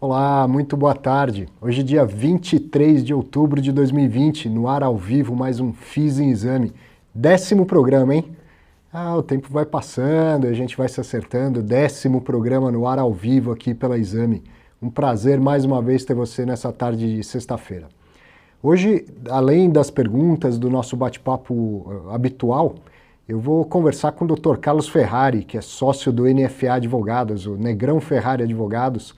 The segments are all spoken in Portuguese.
Olá, muito boa tarde. Hoje, dia 23 de outubro de 2020, no ar ao vivo, mais um FIS em Exame. 10º programa, hein? O tempo vai passando, a gente vai se acertando. 10º programa no ar ao vivo aqui pela Exame. Um prazer mais uma vez ter você nessa tarde de sexta-feira. Hoje, além das perguntas do nosso bate-papo habitual, eu vou conversar com o Dr. Carlos Ferrari, que é sócio do NFA Advogados, o Negrão Ferrari Advogados.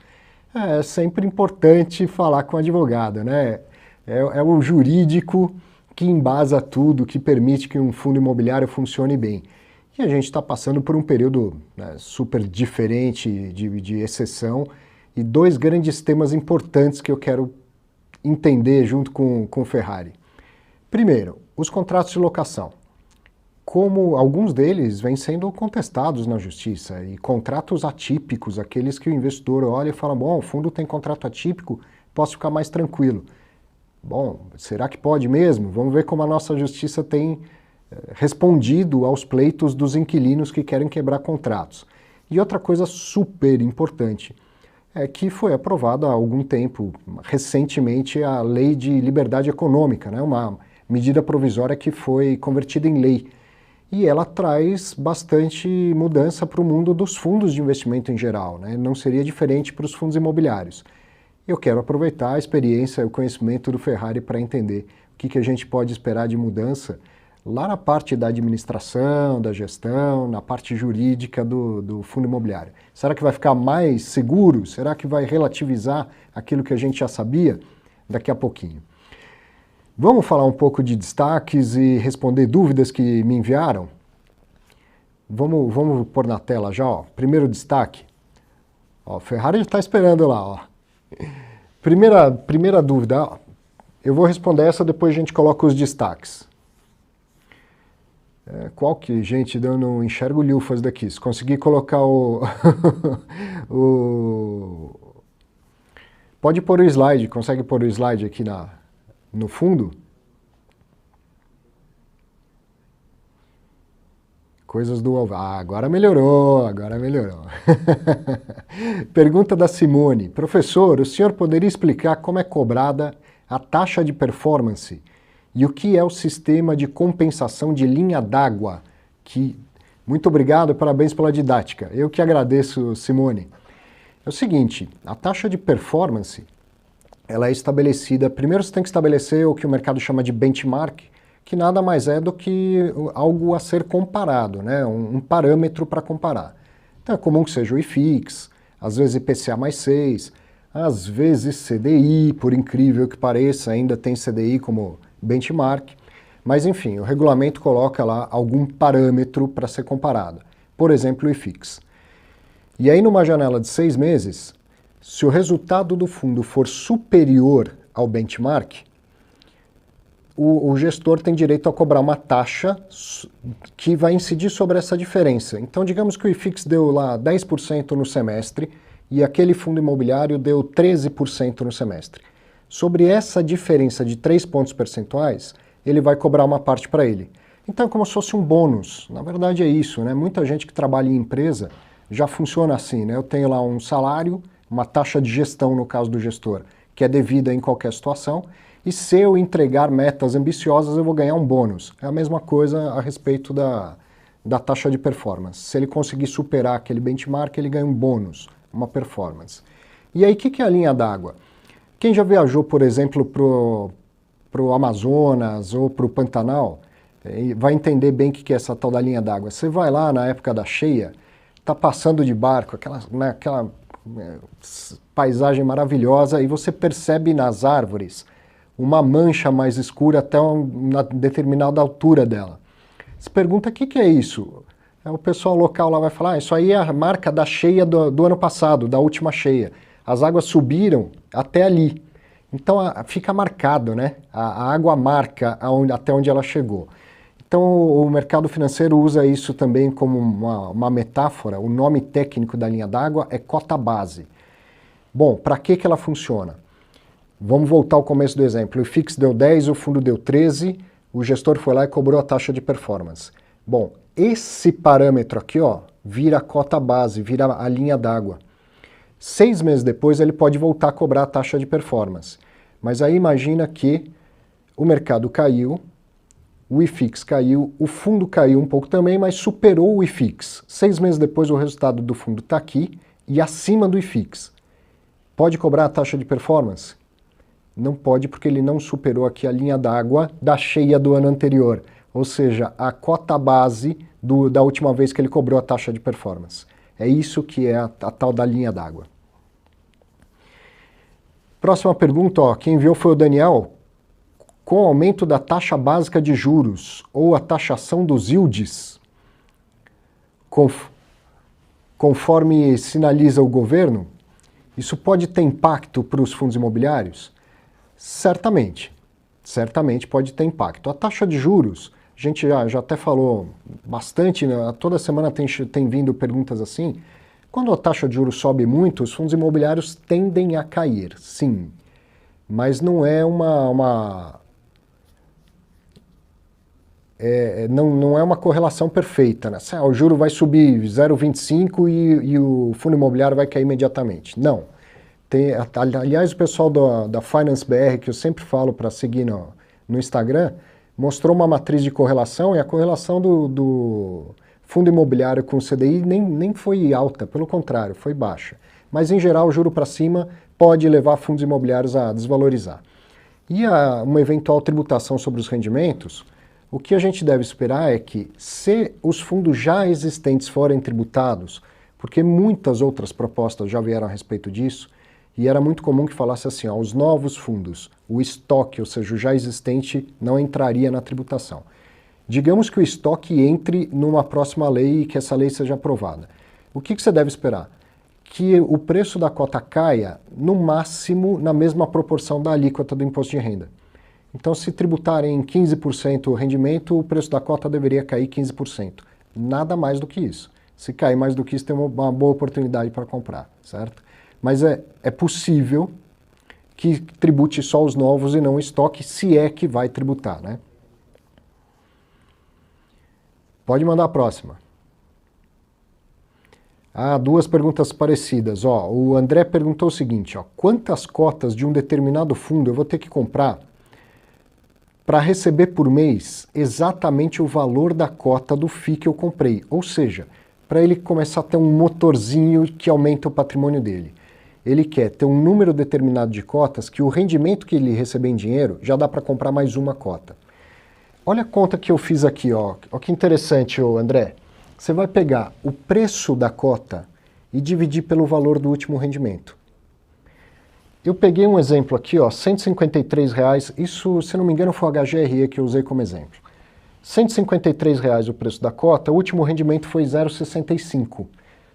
É sempre importante falar com o advogado, né? É o jurídico que embasa tudo, que permite que um fundo imobiliário funcione bem. E a gente está passando por um período, né, super diferente de exceção e dois grandes temas importantes que eu quero entender junto com o Ferrari. Primeiro, os contratos de locação. Como alguns deles vêm sendo contestados na justiça, e contratos atípicos, aqueles que o investidor olha e fala, bom, o fundo tem contrato atípico, posso ficar mais tranquilo. Bom, será que pode mesmo? Vamos ver como a nossa justiça tem respondido aos pleitos dos inquilinos que querem quebrar contratos. E outra coisa super importante é que foi aprovada há algum tempo, recentemente, a Lei de Liberdade Econômica, né? Uma medida provisória que foi convertida em lei. E ela traz bastante mudança para o mundo dos fundos de investimento em geral, né? Não seria diferente para os fundos imobiliários. Eu quero aproveitar a experiência e o conhecimento do Ferrari para entender o que a gente pode esperar de mudança lá na parte da administração, da gestão, na parte jurídica do fundo imobiliário. Será que vai ficar mais seguro? Será que vai relativizar aquilo que a gente já sabia? Daqui a pouquinho. Vamos falar um pouco de destaques e responder dúvidas que me enviaram? Vamos pôr na tela já, ó. Primeiro destaque. Ó, Ferrari está esperando lá, ó. Primeira dúvida, ó. Eu vou responder essa, depois a gente coloca os destaques. Qual que, gente, eu não enxergo lufas daqui. Se conseguir colocar o... Pode pôr o slide, consegue pôr o slide aqui no fundo? Coisas do... agora melhorou, agora melhorou. Pergunta da Simone. Professor, o senhor poderia explicar como é cobrada a taxa de performance e o que é o sistema de compensação de linha d'água? Muito obrigado, parabéns pela didática. Eu que agradeço, Simone. É o seguinte, a taxa de performance, ela é estabelecida... Primeiro você tem que estabelecer o que o mercado chama de benchmark, que nada mais é do que algo a ser comparado, né? Um parâmetro para comparar. Então é comum que seja o IFIX, às vezes IPCA mais 6, às vezes CDI, por incrível que pareça, ainda tem CDI como benchmark, mas enfim, o regulamento coloca lá algum parâmetro para ser comparado, por exemplo o IFIX. E aí numa janela de 6 meses, se o resultado do fundo for superior ao benchmark, o gestor tem direito a cobrar uma taxa que vai incidir sobre essa diferença. Então, digamos que o IFIX deu lá 10% no semestre e aquele fundo imobiliário deu 13% no semestre. Sobre essa diferença de 3 pontos percentuais, ele vai cobrar uma parte para ele. Então, é como se fosse um bônus. Na verdade é isso, né? Muita gente que trabalha em empresa já funciona assim, né? Eu tenho lá um salário, uma taxa de gestão, no caso do gestor, que é devida em qualquer situação, e se eu entregar metas ambiciosas, eu vou ganhar um bônus. É a mesma coisa a respeito da taxa de performance. Se ele conseguir superar aquele benchmark, ele ganha um bônus, uma performance. E aí, o que é a linha d'água? Quem já viajou, por exemplo, para o Amazonas ou para o Pantanal, vai entender bem o que é essa tal da linha d'água. Você vai lá na época da cheia, está passando de barco, aquela paisagem maravilhosa, e você percebe nas árvores uma mancha mais escura até uma determinada altura dela. Você pergunta, o que é isso? O pessoal local lá vai falar, isso aí é a marca da cheia do ano passado, da última cheia. As águas subiram até ali. Então fica marcado, né? A água marca até onde ela chegou. Então o mercado financeiro usa isso também como uma metáfora. O nome técnico da linha d'água é cota base. Bom, para que ela funciona? Vamos voltar ao começo do exemplo. O IFIX deu 10, o fundo deu 13, o gestor foi lá e cobrou a taxa de performance. Bom, esse parâmetro aqui, ó, vira a cota base, vira a linha d'água. 6 meses depois ele pode voltar a cobrar a taxa de performance. Mas aí imagina que o mercado caiu, o IFIX caiu, o fundo caiu um pouco também, mas superou o IFIX. 6 meses depois o resultado do fundo está aqui e acima do IFIX. Pode cobrar a taxa de performance? Não pode, porque ele não superou aqui a linha d'água da cheia do ano anterior, ou seja, a cota base da última vez que ele cobrou a taxa de performance. É isso que é a tal da linha d'água. Próxima pergunta, ó, quem enviou foi o Daniel. Com o aumento da taxa básica de juros ou a taxação dos yields, conforme sinaliza o governo, isso pode ter impacto para os fundos imobiliários? Certamente pode ter impacto. A taxa de juros, a gente já até falou bastante, né? Toda semana tem vindo perguntas assim. Quando a taxa de juros sobe muito, os fundos imobiliários tendem a cair, sim. Mas não é não é uma correlação perfeita, né? O juro vai subir 0,25 e o fundo imobiliário vai cair imediatamente. Não. Aliás, o pessoal da Finance BR, que eu sempre falo para seguir no Instagram, mostrou uma matriz de correlação e a correlação do fundo imobiliário com o CDI nem foi alta, pelo contrário, foi baixa. Mas, em geral, o juro para cima pode levar fundos imobiliários a desvalorizar. E uma eventual tributação sobre os rendimentos, o que a gente deve esperar é que, se os fundos já existentes forem tributados, porque muitas outras propostas já vieram a respeito disso, e era muito comum que falasse assim, ó, os novos fundos, o estoque, ou seja, o já existente, não entraria na tributação. Digamos que o estoque entre numa próxima lei e que essa lei seja aprovada. O que você deve esperar? Que o preço da cota caia, no máximo, na mesma proporção da alíquota do imposto de renda. Então, se tributarem 15% o rendimento, o preço da cota deveria cair 15%. Nada mais do que isso. Se cair mais do que isso, tem uma boa oportunidade para comprar, certo? Mas é possível que tribute só os novos e não o estoque, se é que vai tributar, né? Pode mandar a próxima. Duas perguntas parecidas. Ó, o André perguntou o seguinte, ó, quantas cotas de um determinado fundo eu vou ter que comprar para receber por mês exatamente o valor da cota do FII que eu comprei? Ou seja, para ele começar a ter um motorzinho que aumenta o patrimônio dele. Ele quer ter um número determinado de cotas que o rendimento que ele receber em dinheiro já dá para comprar mais uma cota. Olha a conta que eu fiz aqui, ó. Olha que interessante, André. Você vai pegar o preço da cota e dividir pelo valor do último rendimento. Eu peguei um exemplo aqui, ó, R$ 153, isso, se não me engano, foi o HGRE que eu usei como exemplo. R$ 153 o preço da cota, o último rendimento foi 0,65.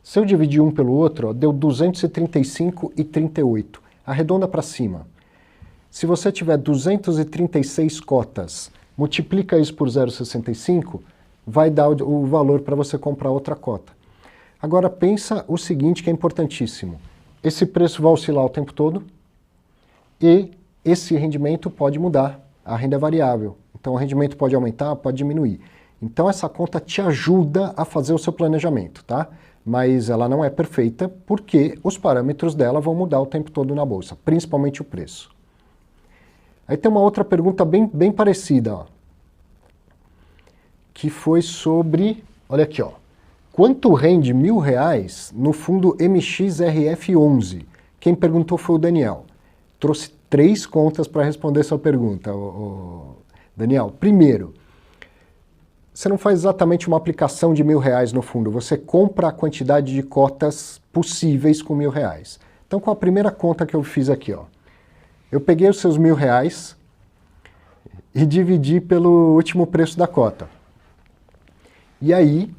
Se eu dividir um pelo outro, ó, deu 235,38. Arredonda para cima. Se você tiver 236 cotas, multiplica isso por 0,65, vai dar o valor para você comprar outra cota. Agora pensa o seguinte, que é importantíssimo. Esse preço vai oscilar o tempo todo e esse rendimento pode mudar. A renda é variável. Então o rendimento pode aumentar, pode diminuir. Então essa conta te ajuda a fazer o seu planejamento, tá? Mas ela não é perfeita porque os parâmetros dela vão mudar o tempo todo na bolsa, principalmente o preço. Aí tem uma outra pergunta bem parecida, ó, que foi sobre, olha aqui, ó, quanto rende R$1.000 no fundo MXRF11? Quem perguntou foi o Daniel. Trouxe 3 contas para responder essa pergunta, Daniel. Primeiro, você não faz exatamente uma aplicação de R$1.000 no fundo, você compra a quantidade de cotas possíveis com R$1.000. Então, com a primeira conta que eu fiz aqui, ó, eu peguei os seus R$1.000 e dividi pelo último preço da cota. E aí,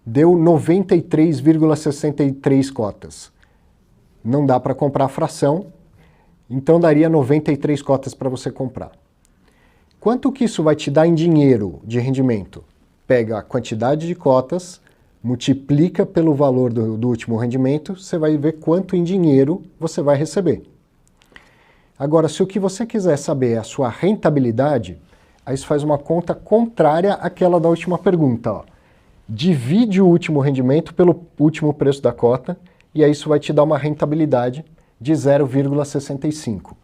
deu 93,63 cotas. Não dá para comprar a fração, então daria 93 cotas para você comprar. Quanto que isso vai te dar em dinheiro de rendimento? Pega a quantidade de cotas, multiplica pelo valor do último rendimento, você vai ver quanto em dinheiro você vai receber. Agora, se o que você quiser saber é a sua rentabilidade, aí você faz uma conta contrária àquela da última pergunta, ó. Divide o último rendimento pelo último preço da cota e aí isso vai te dar uma rentabilidade de 0,65.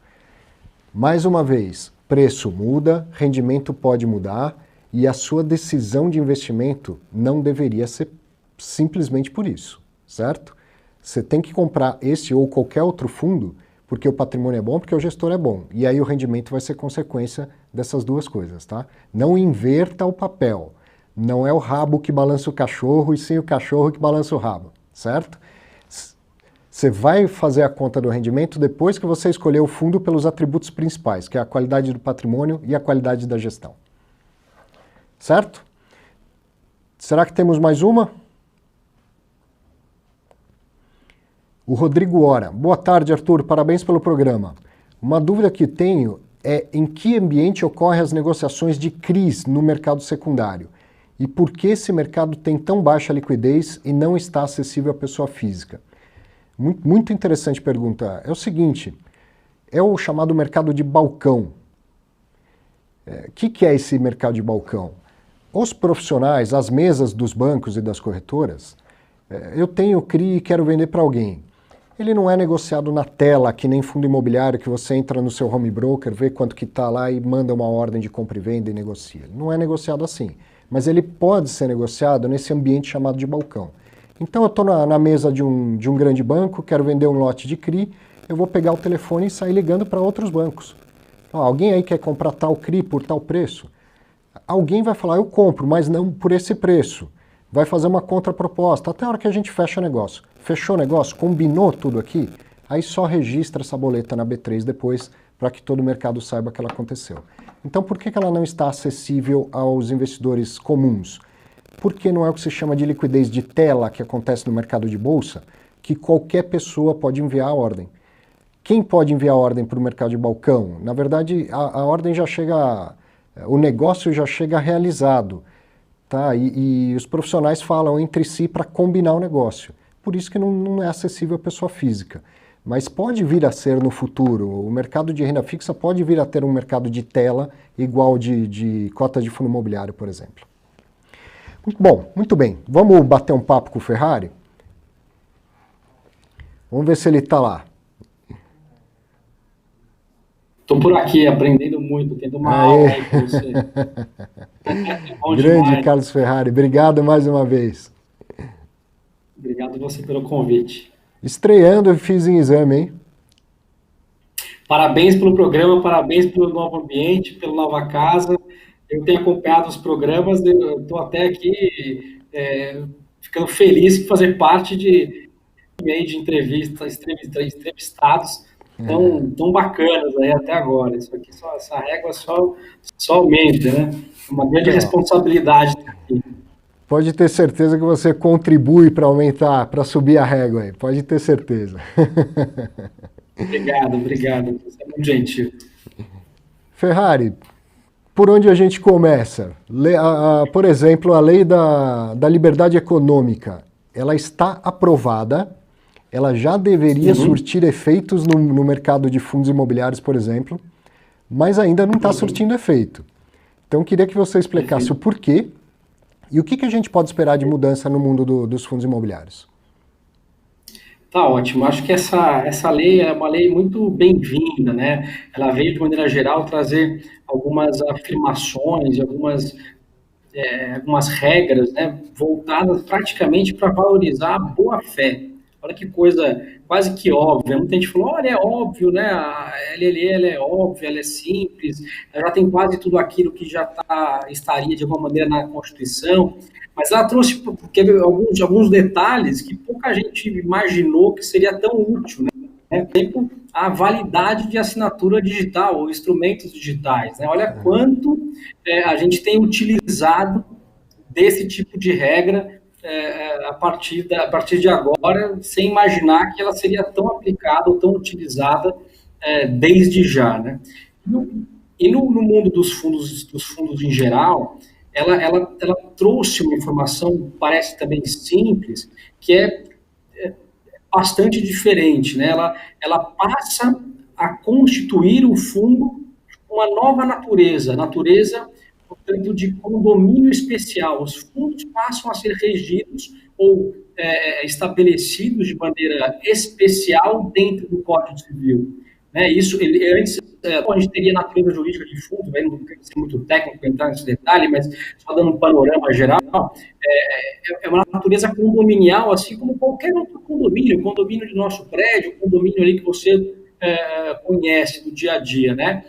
Mais uma vez, preço muda, rendimento pode mudar, e a sua decisão de investimento não deveria ser simplesmente por isso, certo? Você tem que comprar esse ou qualquer outro fundo porque o patrimônio é bom, porque o gestor é bom. E aí o rendimento vai ser consequência dessas duas coisas, tá? Não inverta o papel. Não é o rabo que balança o cachorro, e sim o cachorro que balança o rabo, certo? Você vai fazer a conta do rendimento depois que você escolher o fundo pelos atributos principais, que é a qualidade do patrimônio e a qualidade da gestão. Certo? Será que temos mais uma? O Rodrigo Ora. Boa tarde, Arthur. Parabéns pelo programa. Uma dúvida que tenho é em que ambiente ocorrem as negociações de CRIs no mercado secundário? E por que esse mercado tem tão baixa liquidez e não está acessível à pessoa física? Muito interessante pergunta. É o seguinte, é o chamado mercado de balcão. O que é esse mercado de balcão? Os profissionais, as mesas dos bancos e das corretoras, eu tenho CRI e quero vender para alguém. Ele não é negociado na tela, que nem fundo imobiliário, que você entra no seu home broker, vê quanto que está lá e manda uma ordem de compra e venda e negocia. Ele não é negociado assim, mas ele pode ser negociado nesse ambiente chamado de balcão. Então eu estou na mesa de um grande banco, quero vender um lote de CRI, eu vou pegar o telefone e sair ligando para outros bancos. Alguém aí quer comprar tal CRI por tal preço? Alguém vai falar, eu compro, mas não por esse preço. Vai fazer uma contraproposta, até a hora que a gente fecha o negócio. Fechou o negócio? Combinou tudo aqui? Aí só registra essa boleta na B3 depois, para que todo o mercado saiba que ela aconteceu. Então por que ela não está acessível aos investidores comuns? Porque não é o que se chama de liquidez de tela que acontece no mercado de bolsa, que qualquer pessoa pode enviar a ordem. Quem pode enviar a ordem para o mercado de balcão? Na verdade, a ordem já chega, o negócio já chega realizado. Tá? E os profissionais falam entre si para combinar o negócio. Por isso que não é acessível à pessoa física. Mas pode vir a ser no futuro. O mercado de renda fixa pode vir a ter um mercado de tela igual de cota de fundo imobiliário, por exemplo. Bom, muito bem. Vamos bater um papo com o Ferrari? Vamos ver se ele está lá. Estou por aqui aprendendo muito, tendo uma aula aí com você. Grande demais. Carlos Ferrari, obrigado mais uma vez. Obrigado você pelo convite. Estreando, eu fiz em exame, hein? Parabéns pelo programa, parabéns pelo novo ambiente, pela nova casa. Eu tenho acompanhado os programas, estou até aqui ficando feliz por fazer parte de entrevistas, entrevistados tão bacanas aí até agora. Isso aqui, essa régua só aumenta, né? Uma grande responsabilidade aqui. Pode ter certeza que você contribui para aumentar, para subir a régua aí. Pode ter certeza. Obrigado. Você é muito gentil. Ferrari, por onde a gente começa? Por exemplo, a lei da liberdade econômica, ela está aprovada, ela já deveria surtir efeitos no mercado de fundos imobiliários, por exemplo, mas ainda não está surtindo efeito. Então, queria que você explicasse o porquê e o que a gente pode esperar de mudança no mundo dos fundos imobiliários. Tá ótimo. Acho que essa lei é uma lei muito bem-vinda, né? Ela veio, de maneira geral, trazer algumas afirmações, algumas regras, né, voltadas praticamente para valorizar a boa-fé. Olha que coisa quase que óbvia. Muita gente falou, olha, é óbvio, né? A LLE ela é óbvia, ela é simples, ela já tem quase tudo aquilo que já estaria de alguma maneira na Constituição, mas ela trouxe alguns detalhes que pouca gente imaginou que seria tão útil, né? Tipo, a validade de assinatura digital ou instrumentos digitais, né? Olha quanto a gente tem utilizado desse tipo de regra a partir de agora, sem imaginar que ela seria tão aplicada ou tão utilizada desde já, né? E no mundo dos fundos em geral, ela trouxe uma informação, parece também simples, que é bastante diferente, né? Ela passa a constituir o fundo uma nova natureza tanto de condomínio especial. Os fundos passam a ser regidos ou estabelecidos de maneira especial dentro do Código Civil. Né? Isso, antes, a gente teria natureza jurídica de fundo, né? Não quero ser muito técnico entrar nesse detalhe, mas só dando um panorama geral, é uma natureza condominial, assim como qualquer outro condomínio, o condomínio do nosso prédio, o condomínio ali que você conhece do dia a dia, né?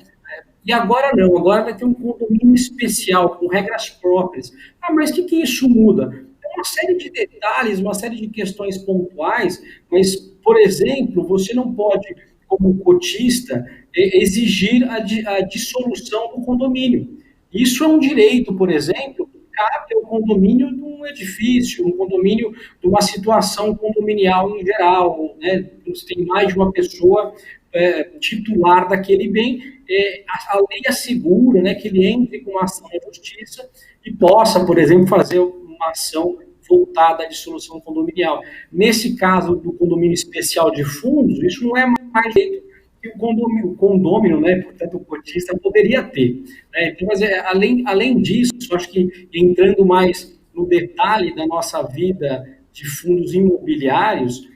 E agora não, agora vai ter um condomínio especial, com regras próprias. Ah, mas o que isso muda? É uma série de detalhes, uma série de questões pontuais, mas, por exemplo, você não pode, como cotista, exigir a dissolução do condomínio. Isso é um direito, por exemplo, que cabe ao condomínio de um edifício, um condomínio de uma situação condominial em geral, né? Você tem mais de uma pessoa titular daquele bem, a lei assegura, né, que ele entre com uma ação na justiça e possa, por exemplo, fazer uma ação voltada à dissolução condominial. Nesse caso do condomínio especial de fundos, isso não é mais jeito que o condômino, né, portanto, o cotista poderia ter. Né? Então, mas além disso, acho que entrando mais no detalhe da nossa vida de fundos imobiliários,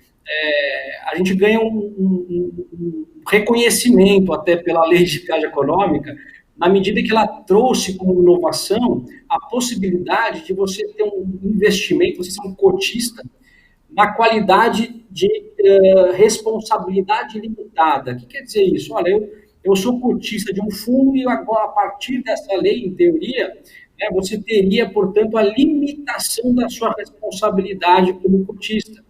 a gente ganha um reconhecimento até pela lei de atividade econômica, na medida que ela trouxe como inovação a possibilidade de você ter um investimento, você ser um cotista, na qualidade de responsabilidade limitada. O que quer dizer isso? Olha, eu sou cotista de um fundo e agora, a partir dessa lei, em teoria, né, você teria, portanto, a limitação da sua responsabilidade como cotista.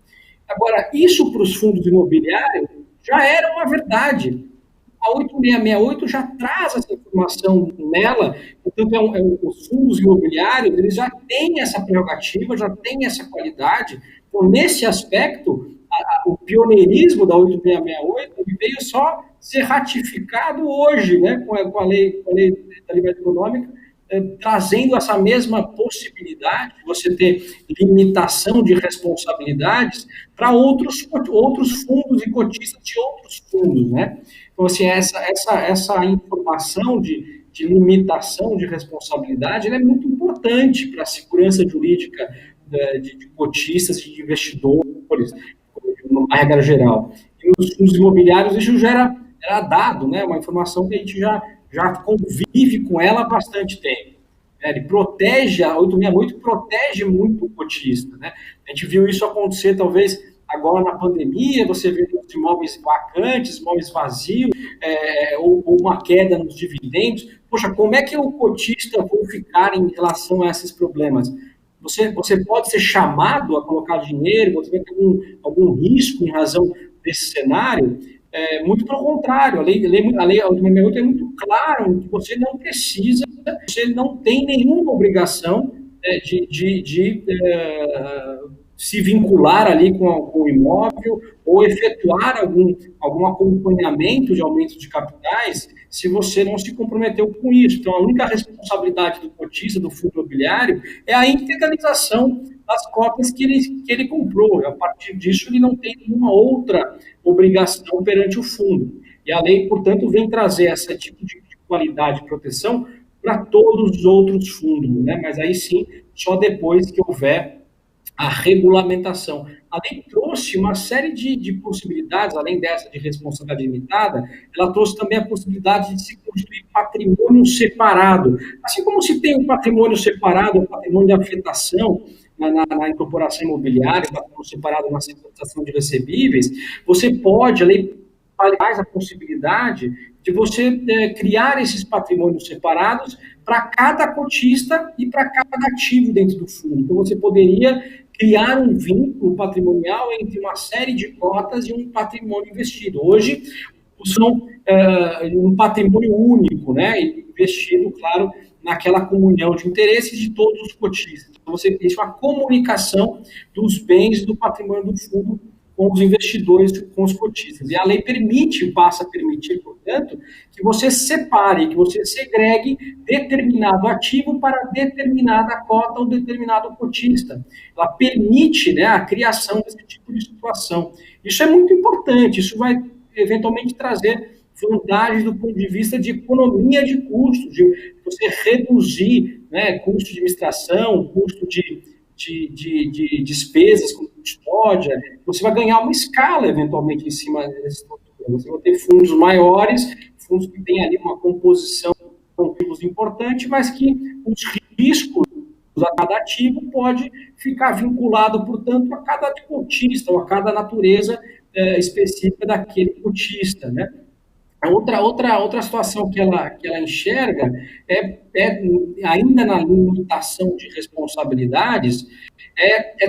Agora, isso para os fundos imobiliários já era uma verdade. A 8668 já traz essa informação nela, portanto, os fundos imobiliários eles já têm essa prerrogativa, já têm essa qualidade. Então, nesse aspecto, o pioneirismo da 8668 veio só ser ratificado hoje, né, com a lei da liberdade econômica, trazendo essa mesma possibilidade de você ter limitação de responsabilidades para outros fundos e cotistas de outros fundos, né? Então, assim, essa informação de limitação de responsabilidade ela é muito importante para a segurança jurídica de cotistas e de investidores, uma regra geral. E nos fundos imobiliários isso já era dado, né? Uma informação que a gente já convive com ela há bastante tempo. Ele protege, a 868 protege muito o cotista. Né? A gente viu isso acontecer, talvez, agora na pandemia, você vê os imóveis vacantes, imóveis vazios, ou uma queda nos dividendos. Poxa, como é que o cotista vai ficar em relação a esses problemas? Você pode ser chamado a colocar dinheiro, você vai ter algum risco em razão desse cenário? Muito pelo contrário, a lei 868 é muito clara que você não precisa, você não tem nenhuma obrigação de se vincular ali com o imóvel ou efetuar algum acompanhamento de aumento de capitais se você não se comprometeu com isso. Então, a única responsabilidade do cotista, do fundo imobiliário, é a integralização das cotas que ele comprou. A partir disso, ele não tem nenhuma outra obrigação perante o fundo. E a lei, portanto, vem trazer esse tipo de qualidade de proteção para todos os outros fundos, né? Mas aí sim, só depois que houver a regulamentação. A lei trouxe uma série de possibilidades, além dessa de responsabilidade limitada, ela trouxe também a possibilidade de se construir patrimônio separado. Assim como se tem um patrimônio separado, um patrimônio de afetação, na incorporação imobiliária, patrimônio separado na securitização de recebíveis, você pode, a lei faz a possibilidade de você criar esses patrimônios separados para cada cotista e para cada ativo dentro do fundo. Então, você poderia criar um vínculo patrimonial entre uma série de cotas e um patrimônio investido. Hoje, são um patrimônio único, né, investido, claro, naquela comunhão de interesses de todos os cotistas. Então, você tem uma comunicação dos bens do patrimônio do fundo com os investidores, com os cotistas. E a lei passa a permitir, portanto, que você separe, que você segregue determinado ativo para determinada cota ou determinado cotista. Ela permite, né, a criação desse tipo de situação. Isso é muito importante, isso vai eventualmente trazer vantagens do ponto de vista de economia de custos, de você reduzir né, custo de administração, custo de despesas com custódia, você vai ganhar uma escala, eventualmente, em cima dessa estrutura. Você vai ter fundos maiores, fundos que têm ali uma composição importante, mas que os riscos a cada ativo pode ficar vinculado, portanto, a cada cotista ou a cada natureza específica daquele cotista, né? Outra situação que ela enxerga ainda na limitação de responsabilidades,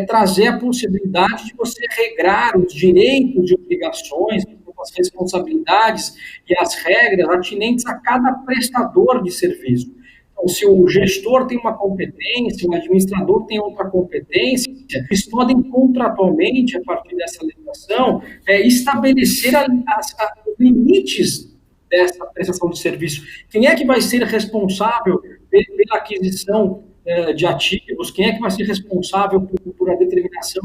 trazer a possibilidade de você regrar os direitos e obrigações, as responsabilidades e as regras atinentes a cada prestador de serviço. Então, se o gestor tem uma competência, o administrador tem outra competência, eles podem contratualmente, a partir dessa legislação, estabelecer os limites dessa prestação de serviço. Quem é que vai ser responsável pela aquisição de ativos? Quem é que vai ser responsável por a determinação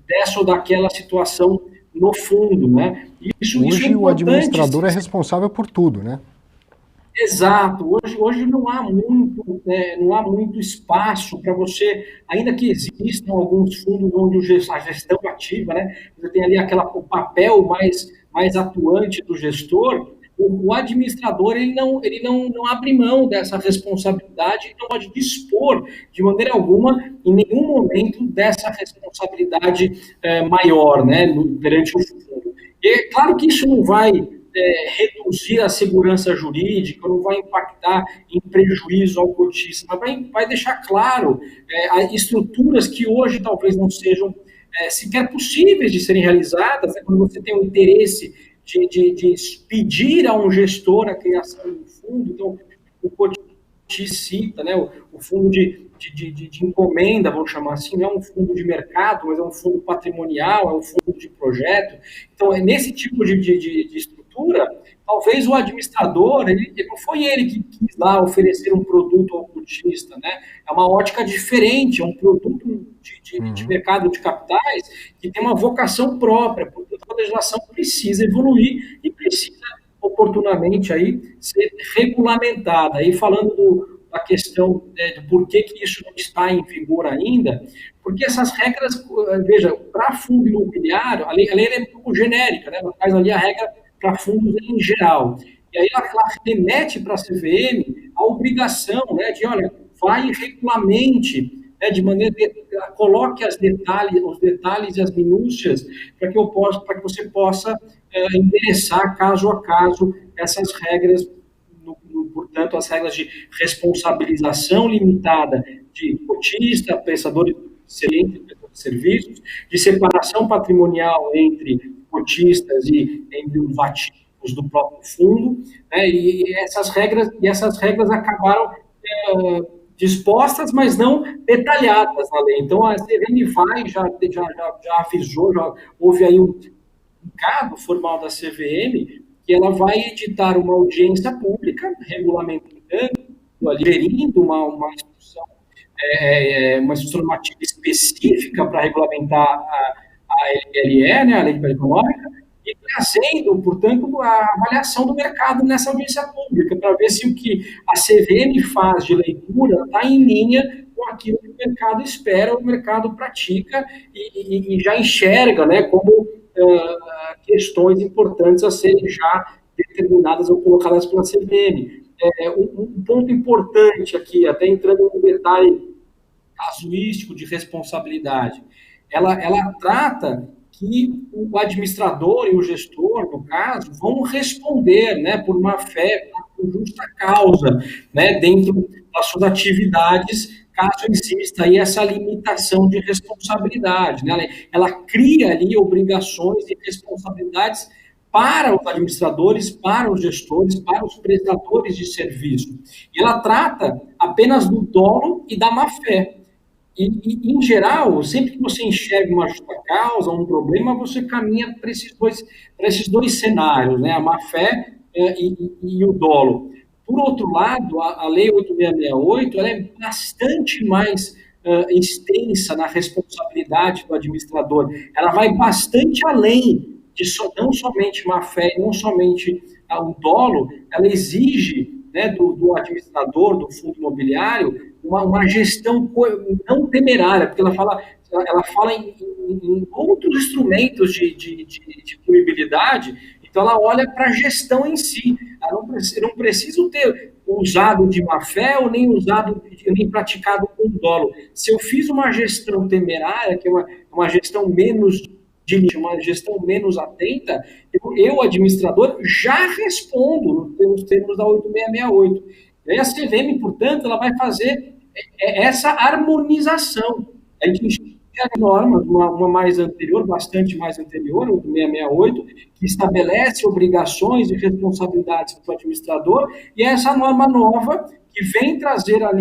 dessa ou daquela situação no fundo, né? Hoje o administrador é responsável por tudo, né? Exato. Hoje não há muito espaço para você, ainda que existam alguns fundos onde a gestão ativa, né? Você tem ali o papel mais atuante do gestor. O administrador ele não abre mão dessa responsabilidade e não pode dispor de maneira alguma, em nenhum momento, dessa responsabilidade maior, né, perante o fundo. E é claro que isso não vai reduzir a segurança jurídica, não vai impactar em prejuízo ao cotista, mas vai deixar claro estruturas que hoje talvez não sejam sequer possíveis de serem realizadas, né, quando você tem um interesse de pedir a um gestor a criação de um fundo. Então, o cotista cita, né, o fundo de encomenda, vamos chamar assim, não é um fundo de mercado, mas é um fundo patrimonial, é um fundo de projeto. Então, nesse tipo de estrutura, talvez o administrador, não foi ele que quis lá oferecer um produto ao cotista, né? É uma ótica diferente, é um produto de mercado de capitais que tem uma vocação própria, portanto a legislação precisa evoluir e precisa oportunamente aí ser regulamentada. Aí falando da questão de por que isso não está em vigor ainda, porque essas regras, veja, para fundo imobiliário, a lei é um pouco genérica, né? Ela faz ali a regra para fundos em geral. E aí ela remete para a CVM a obrigação, né, de, olha, vai e regulamente, né, de maneira coloque os detalhes e as minúcias para que você possa endereçar caso a caso essas regras, portanto, as regras de responsabilização limitada de cotista, prestador de serviços, de separação patrimonial entre cotistas e entre os ativos do próprio fundo, né, e essas regras acabaram dispostas, mas não detalhadas na lei. Então, a CVM já avisou, já houve aí um comunicado formal da CVM que ela vai editar uma audiência pública, regulamentando, gerindo uma instrução normativa específica para regulamentar a LLE, né, a Lei de Liberdade Econômica, e trazendo, portanto, a avaliação do mercado nessa audiência pública, para ver se o que a CVM faz de leitura está em linha com aquilo que o mercado espera, o mercado pratica e já enxerga, né, como questões importantes a serem já determinadas ou colocadas pela CVM. Um ponto importante aqui, até entrando no detalhe casuístico de responsabilidade, ela trata que o administrador e o gestor, no caso, vão responder, né, por má fé, por justa causa, né, dentro das suas atividades, caso exista aí essa limitação de responsabilidade, né? Ela cria ali obrigações e responsabilidades para os administradores, para os gestores, para os prestadores de serviço. E ela trata apenas do dolo e da má-fé. E, em geral, sempre que você enxerga uma justa causa, um problema, você caminha para esses dois cenários, né? A má-fé e o dolo. Por outro lado, a Lei 8668 ela é bastante mais extensa na responsabilidade do administrador. Ela vai bastante além de não somente má-fé, não somente o dolo, ela exige né, do administrador do fundo imobiliário uma gestão não temerária, porque ela fala em outros instrumentos de punibilidade, então ela olha para a gestão em si. Ela não precisa ter usado de má fé ou nem nem praticado com dolo. Se eu fiz uma gestão temerária, que é uma gestão menos uma gestão menos atenta, eu, administrador, já respondo nos termos da 8668. E aí a CVM, portanto, ela vai fazer essa harmonização. A gente enxerga normas, uma mais anterior, bastante mais anterior, a 8668, que estabelece obrigações e responsabilidades para o administrador, e essa norma nova que vem trazer a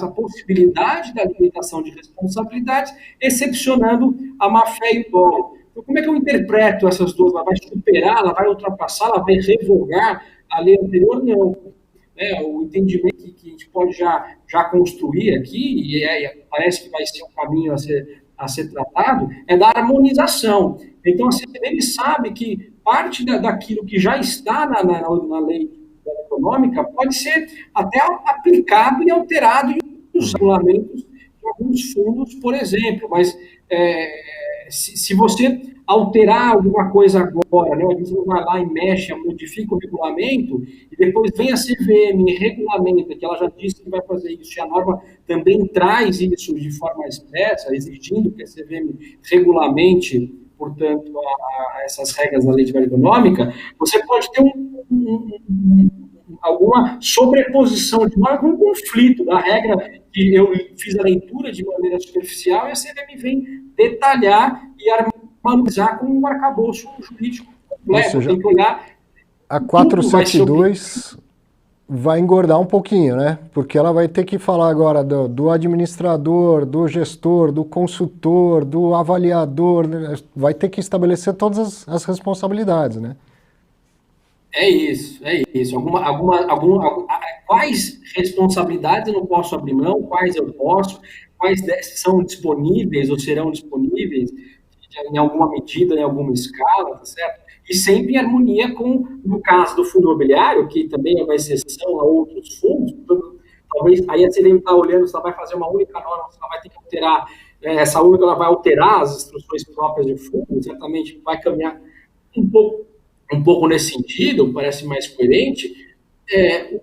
possibilidade da limitação de responsabilidades, excepcionando a má-fé e o dolo. Então, como é que eu interpreto essas duas? Ela vai superar, ela vai ultrapassar, ela vai revogar a lei anterior? Não. O entendimento que a gente pode já construir aqui, e parece que vai ser um caminho a ser tratado, é da harmonização. Então, a CVM sabe que parte daquilo que já está na lei econômica pode ser até aplicado e alterado em regulamentos de alguns fundos, por exemplo, mas se você alterar alguma coisa agora, né, você vai lá e mexe, modifica o regulamento, e depois vem a CVM e regulamenta, que ela já disse que vai fazer isso, e a norma também traz isso de forma expressa, exigindo que a CVM regulamente, portanto, essas regras da lei de valia econômica, você pode ter alguma sobreposição de norma, um conflito da regra que eu fiz a leitura de maneira superficial e a CVM vem detalhar e harmonizar com um arcabouço jurídico completo. Seja, tem que olhar. A 472 vai engordar um pouquinho, né? Porque ela vai ter que falar agora do administrador, do gestor, do consultor, do avaliador, né? Vai ter que estabelecer todas as responsabilidades, né? É isso. Quais responsabilidades eu não posso abrir mão, quais eu posso, quais são disponíveis ou serão disponíveis em alguma medida, em alguma escala, tá certo? E sempre em harmonia com, no caso do fundo imobiliário, que também é uma exceção a outros fundos, talvez aí a CVM está olhando se ela vai fazer uma única norma, se ela vai ter que alterar, essa única ela vai alterar as instruções próprias de fundo, certamente vai caminhar um pouco nesse sentido, parece mais coerente.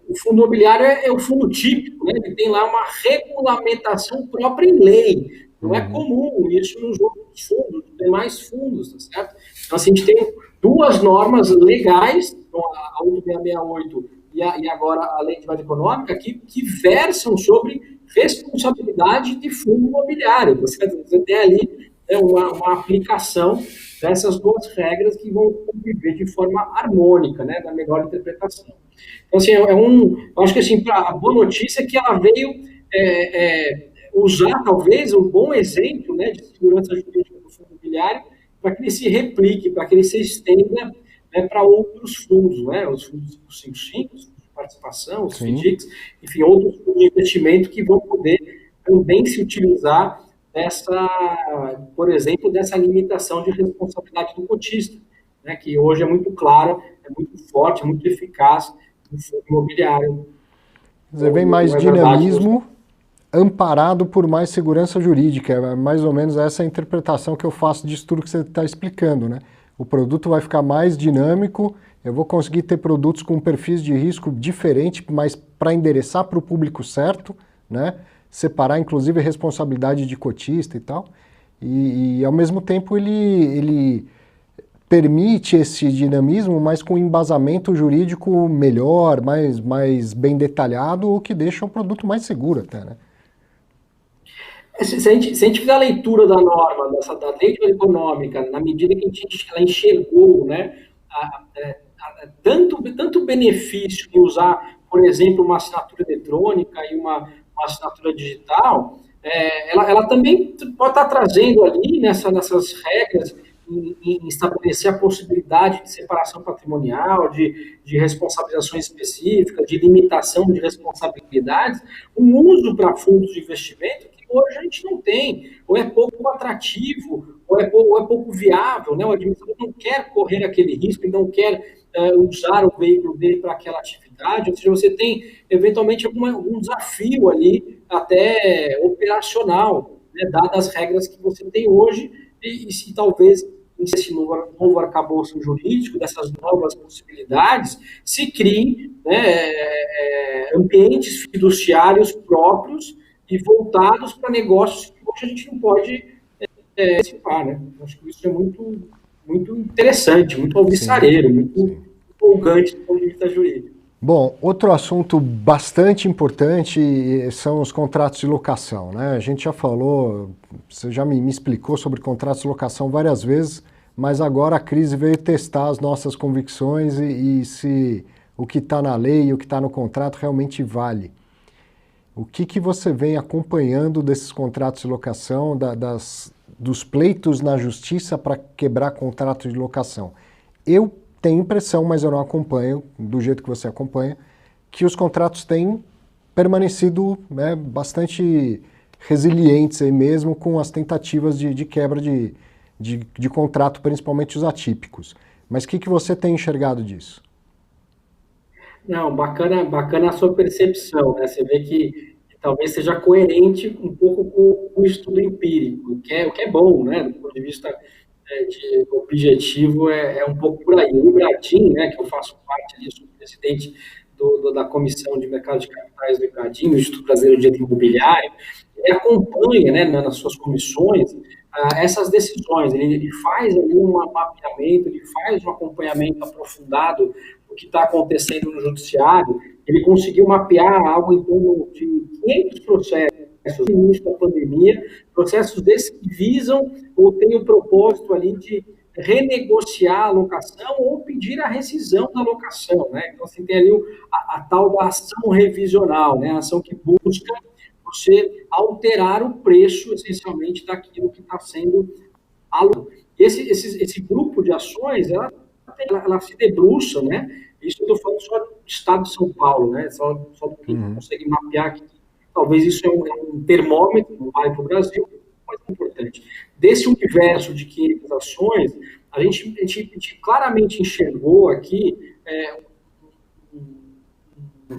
O fundo imobiliário é o fundo típico, né? Ele tem lá uma regulamentação própria em lei. Não é comum isso nos outros fundos, nos demais fundos, tá certo? Então, assim, a gente tem duas normas legais, a 8668 e agora a Lei de Valia Econômica, que versam sobre responsabilidade de fundo imobiliário. Você tem ali uma aplicação dessas duas regras que vão conviver de forma harmônica, né, da melhor interpretação. Então, assim, eu acho que assim, a boa notícia é que ela veio usar, talvez, um bom exemplo, né, de segurança jurídica do fundo imobiliário para que ele se replique, para que ele se estenda, né, para outros fundos, né, os fundos 55, os fundos de participação, os FDICs, enfim, outros fundos de investimento que vão poder também se utilizar por exemplo, dessa limitação de responsabilidade do cotista, né, que hoje é muito clara, é muito forte, é muito eficaz no fundo imobiliário. Você vem mais dinamismo amparado por mais segurança jurídica, é mais ou menos essa a interpretação que eu faço disso tudo que você está explicando, né? O produto vai ficar mais dinâmico, eu vou conseguir ter produtos com perfis de risco diferentes, mas para endereçar para o público certo, né? Separar, inclusive, a responsabilidade de cotista e tal, e ao mesmo tempo ele permite esse dinamismo, mas com embasamento jurídico melhor, mais bem detalhado, o que deixa o produto mais seguro até, né? Se a gente fizer a leitura da norma, da lei econômica, na medida que ela enxergou, né, tanto benefício em usar, por exemplo, uma assinatura eletrônica e uma assinatura digital, ela também pode estar trazendo ali nessas regras em estabelecer a possibilidade de separação patrimonial, de responsabilizações específicas, de limitação de responsabilidades, um uso para fundos de investimento que hoje a gente não tem, ou é pouco atrativo, ou é pouco viável, né? O administrador não quer correr aquele risco, ele não quer usar o veículo dele para aquela atividade, ou seja, você tem eventualmente algum desafio ali, até operacional, né, dadas as regras que você tem hoje, e se talvez esse novo arcabouço jurídico, dessas novas possibilidades, se criem, né, ambientes fiduciários próprios e voltados para negócios que hoje a gente não pode participar, né? Acho que isso é muito interessante, muito alvissareiro, muito empolgante do ponto de vista jurídico. Bom, outro assunto bastante importante são os contratos de locação, né? A gente já falou, você já me explicou sobre contratos de locação várias vezes, mas agora a crise veio testar as nossas convicções e se o que está na lei e o que está no contrato realmente vale. O que você vem acompanhando desses contratos de locação, dos pleitos na justiça para quebrar contrato de locação? Eu tenho impressão, mas eu não acompanho do jeito que você acompanha, que os contratos têm permanecido, né, bastante resilientes aí mesmo com as tentativas de quebra de contrato, principalmente os atípicos. Mas o que você tem enxergado disso? Não, bacana a sua percepção, né? Você vê que talvez seja coerente um pouco com o estudo empírico, o que é bom, né? Do ponto de vista de objetivo, é um pouco por aí. O Ibradim, né, que eu faço parte ali, sou presidente da Comissão de Mercado de Capitais do Ibradim, do Instituto Brasileiro de Direito Imobiliário, ele acompanha, né, nas suas comissões, essas decisões. Ele faz ali um mapeamento, ele faz um acompanhamento aprofundado do que está acontecendo no judiciário. Ele conseguiu mapear algo em torno de 500 processos no início da pandemia, processos desses que visam ou têm o propósito ali de renegociar a locação ou pedir a rescisão da locação, né? Então, assim, tem ali a tal da ação revisional, né? A ação que busca você alterar o preço, essencialmente, daquilo que está sendo alugado. Esse grupo de ações, ela se debruça, né? Isso eu estou falando só do estado de São Paulo, né? Só do que consegue mapear aqui. Talvez isso é um termômetro, não vale para o Brasil, mas é importante. Desse universo de 500 ações, a gente claramente enxergou aqui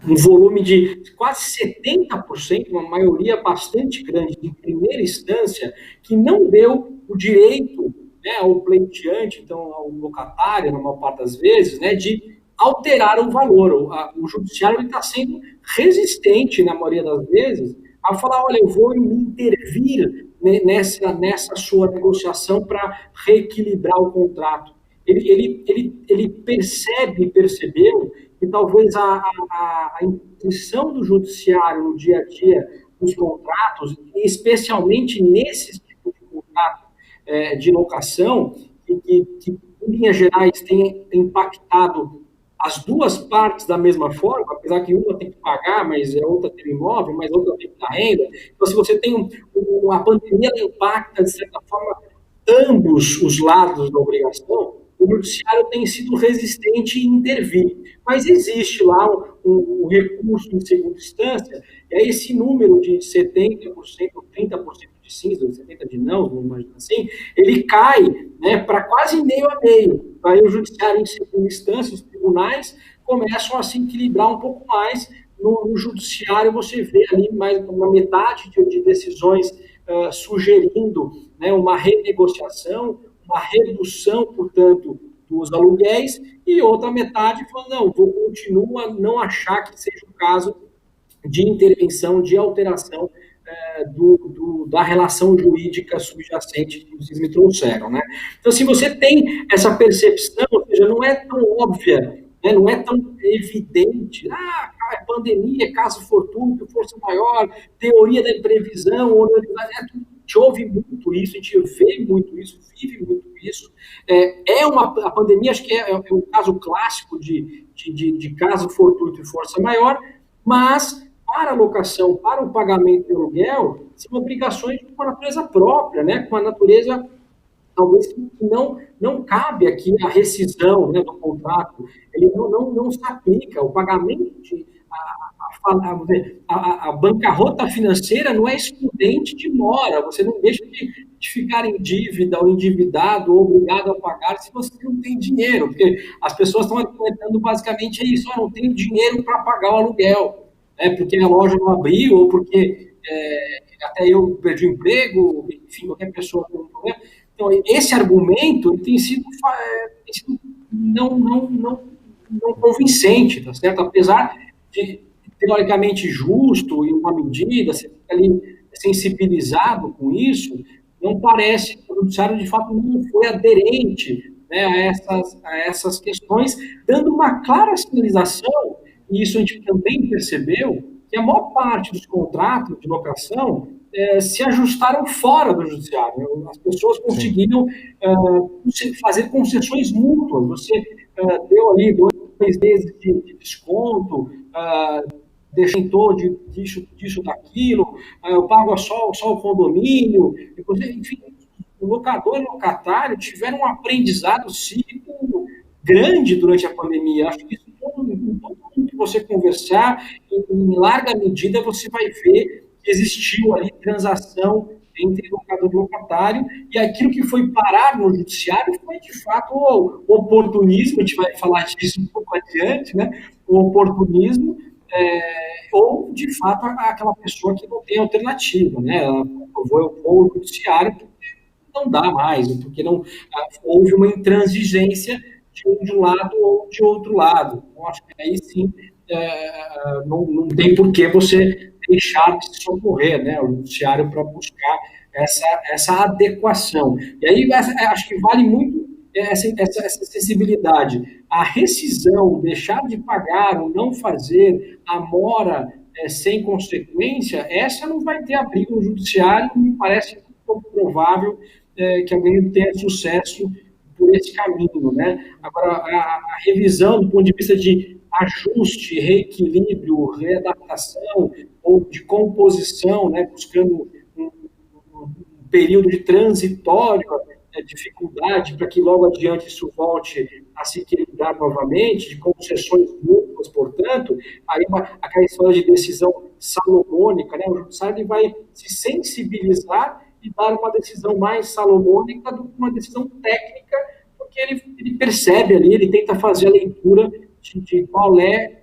um volume de quase 70%, uma maioria bastante grande, de primeira instância, que não deu o direito, né, ao pleiteante, então ao locatário, na maior parte das vezes, né, de alterar o valor. O judiciário está sendo resistente, na maioria das vezes, a falar, olha, eu vou me intervir nessa sua negociação para reequilibrar o contrato. Ele percebeu que talvez a intenção do judiciário no dia a dia dos contratos, especialmente nesses tipos de contrato de locação, que em linhas gerais tem impactado as duas partes da mesma forma, apesar que uma tem que pagar, mas a outra tem imóvel, mas a outra tem que dar renda. Então, se você tem a pandemia impacta, de certa forma, ambos os lados da obrigação, o judiciário tem sido resistente em intervir. Mas existe lá um recurso em segunda instância, e aí esse número de 70% ou 30% de sim, 70% de não, vamos imaginar assim, ele cai, né, para quase meio a meio. Aí o judiciário em segunda instância, os tribunais, começam a se equilibrar um pouco mais. No judiciário você vê ali mais uma metade de decisões sugerindo, né, uma renegociação, uma redução, portanto, dos aluguéis, e outra metade falando, não, continuo a não achar que seja o caso de intervenção, de alteração da relação jurídica subjacente que vocês me trouxeram, né? Então, se você tem essa percepção, ou seja, não é tão óbvia, né, não é tão evidente, pandemia, caso fortuito, força maior, teoria da imprevisão, a gente ouve muito isso, a gente vê muito isso, vive muito isso. A pandemia, acho que é um caso clássico de caso fortuito e força maior, mas para a locação, para o pagamento de aluguel, são obrigações com a natureza própria, né, com a natureza talvez que não cabe aqui a rescisão, né, do contrato, ele não se aplica, o pagamento, a a bancarrota financeira não é excludente de mora, você não deixa de ficar em dívida ou endividado ou obrigado a pagar se você não tem dinheiro, porque as pessoas estão argumentando basicamente isso, não tenho dinheiro para pagar o aluguel, porque a loja não abriu ou porque até eu perdi o emprego, enfim, qualquer pessoa tem um problema. Então, esse argumento tem sido não convincente, tá certo? Apesar de teoricamente justo em uma medida, você fica ali sensibilizado com isso, não parece que o judiciário de fato não foi aderente, né, a essas questões, dando uma clara sinalização, e isso a gente também percebeu, que a maior parte dos contratos de locação se ajustaram fora do judiciário. As pessoas conseguiram fazer concessões mútuas. Você deu ali 2 meses de desconto, deixou disso, daquilo, eu pago só o condomínio, enfim, o locador e o locatário tiveram um aprendizado cívico grande durante a pandemia. Acho que isso, todo mundo que você conversar, em larga medida, você vai ver que existiu ali transação entre locador e locatário, e aquilo que foi parar no judiciário foi, de fato, o oportunismo, a gente vai falar disso um pouco adiante, né? O oportunismo, ou, de fato, aquela pessoa que não tem alternativa, né? Ela vou ao judiciário porque não dá mais, porque não houve uma intransigência de um lado ou de outro lado. Então, acho que aí sim não tem por que você deixar de socorrer, né, o judiciário para buscar essa adequação. E aí acho que vale muito essa sensibilidade. A rescisão, deixar de pagar ou não fazer, a mora sem consequência, essa não vai ter abrigo no judiciário, me parece pouco provável que alguém tenha sucesso por esse caminho, né? Agora, a revisão do ponto de vista de ajuste, reequilíbrio, readaptação ou de composição, né, buscando um período de transitório, dificuldade para que logo adiante isso volte a se equilibrar novamente, de concessões mútuas, portanto, aí aquela história de decisão salomônica, né, o judiciário vai se sensibilizar e dar uma decisão mais salomônica do que uma decisão técnica, porque ele percebe ali, ele tenta fazer a leitura de qual é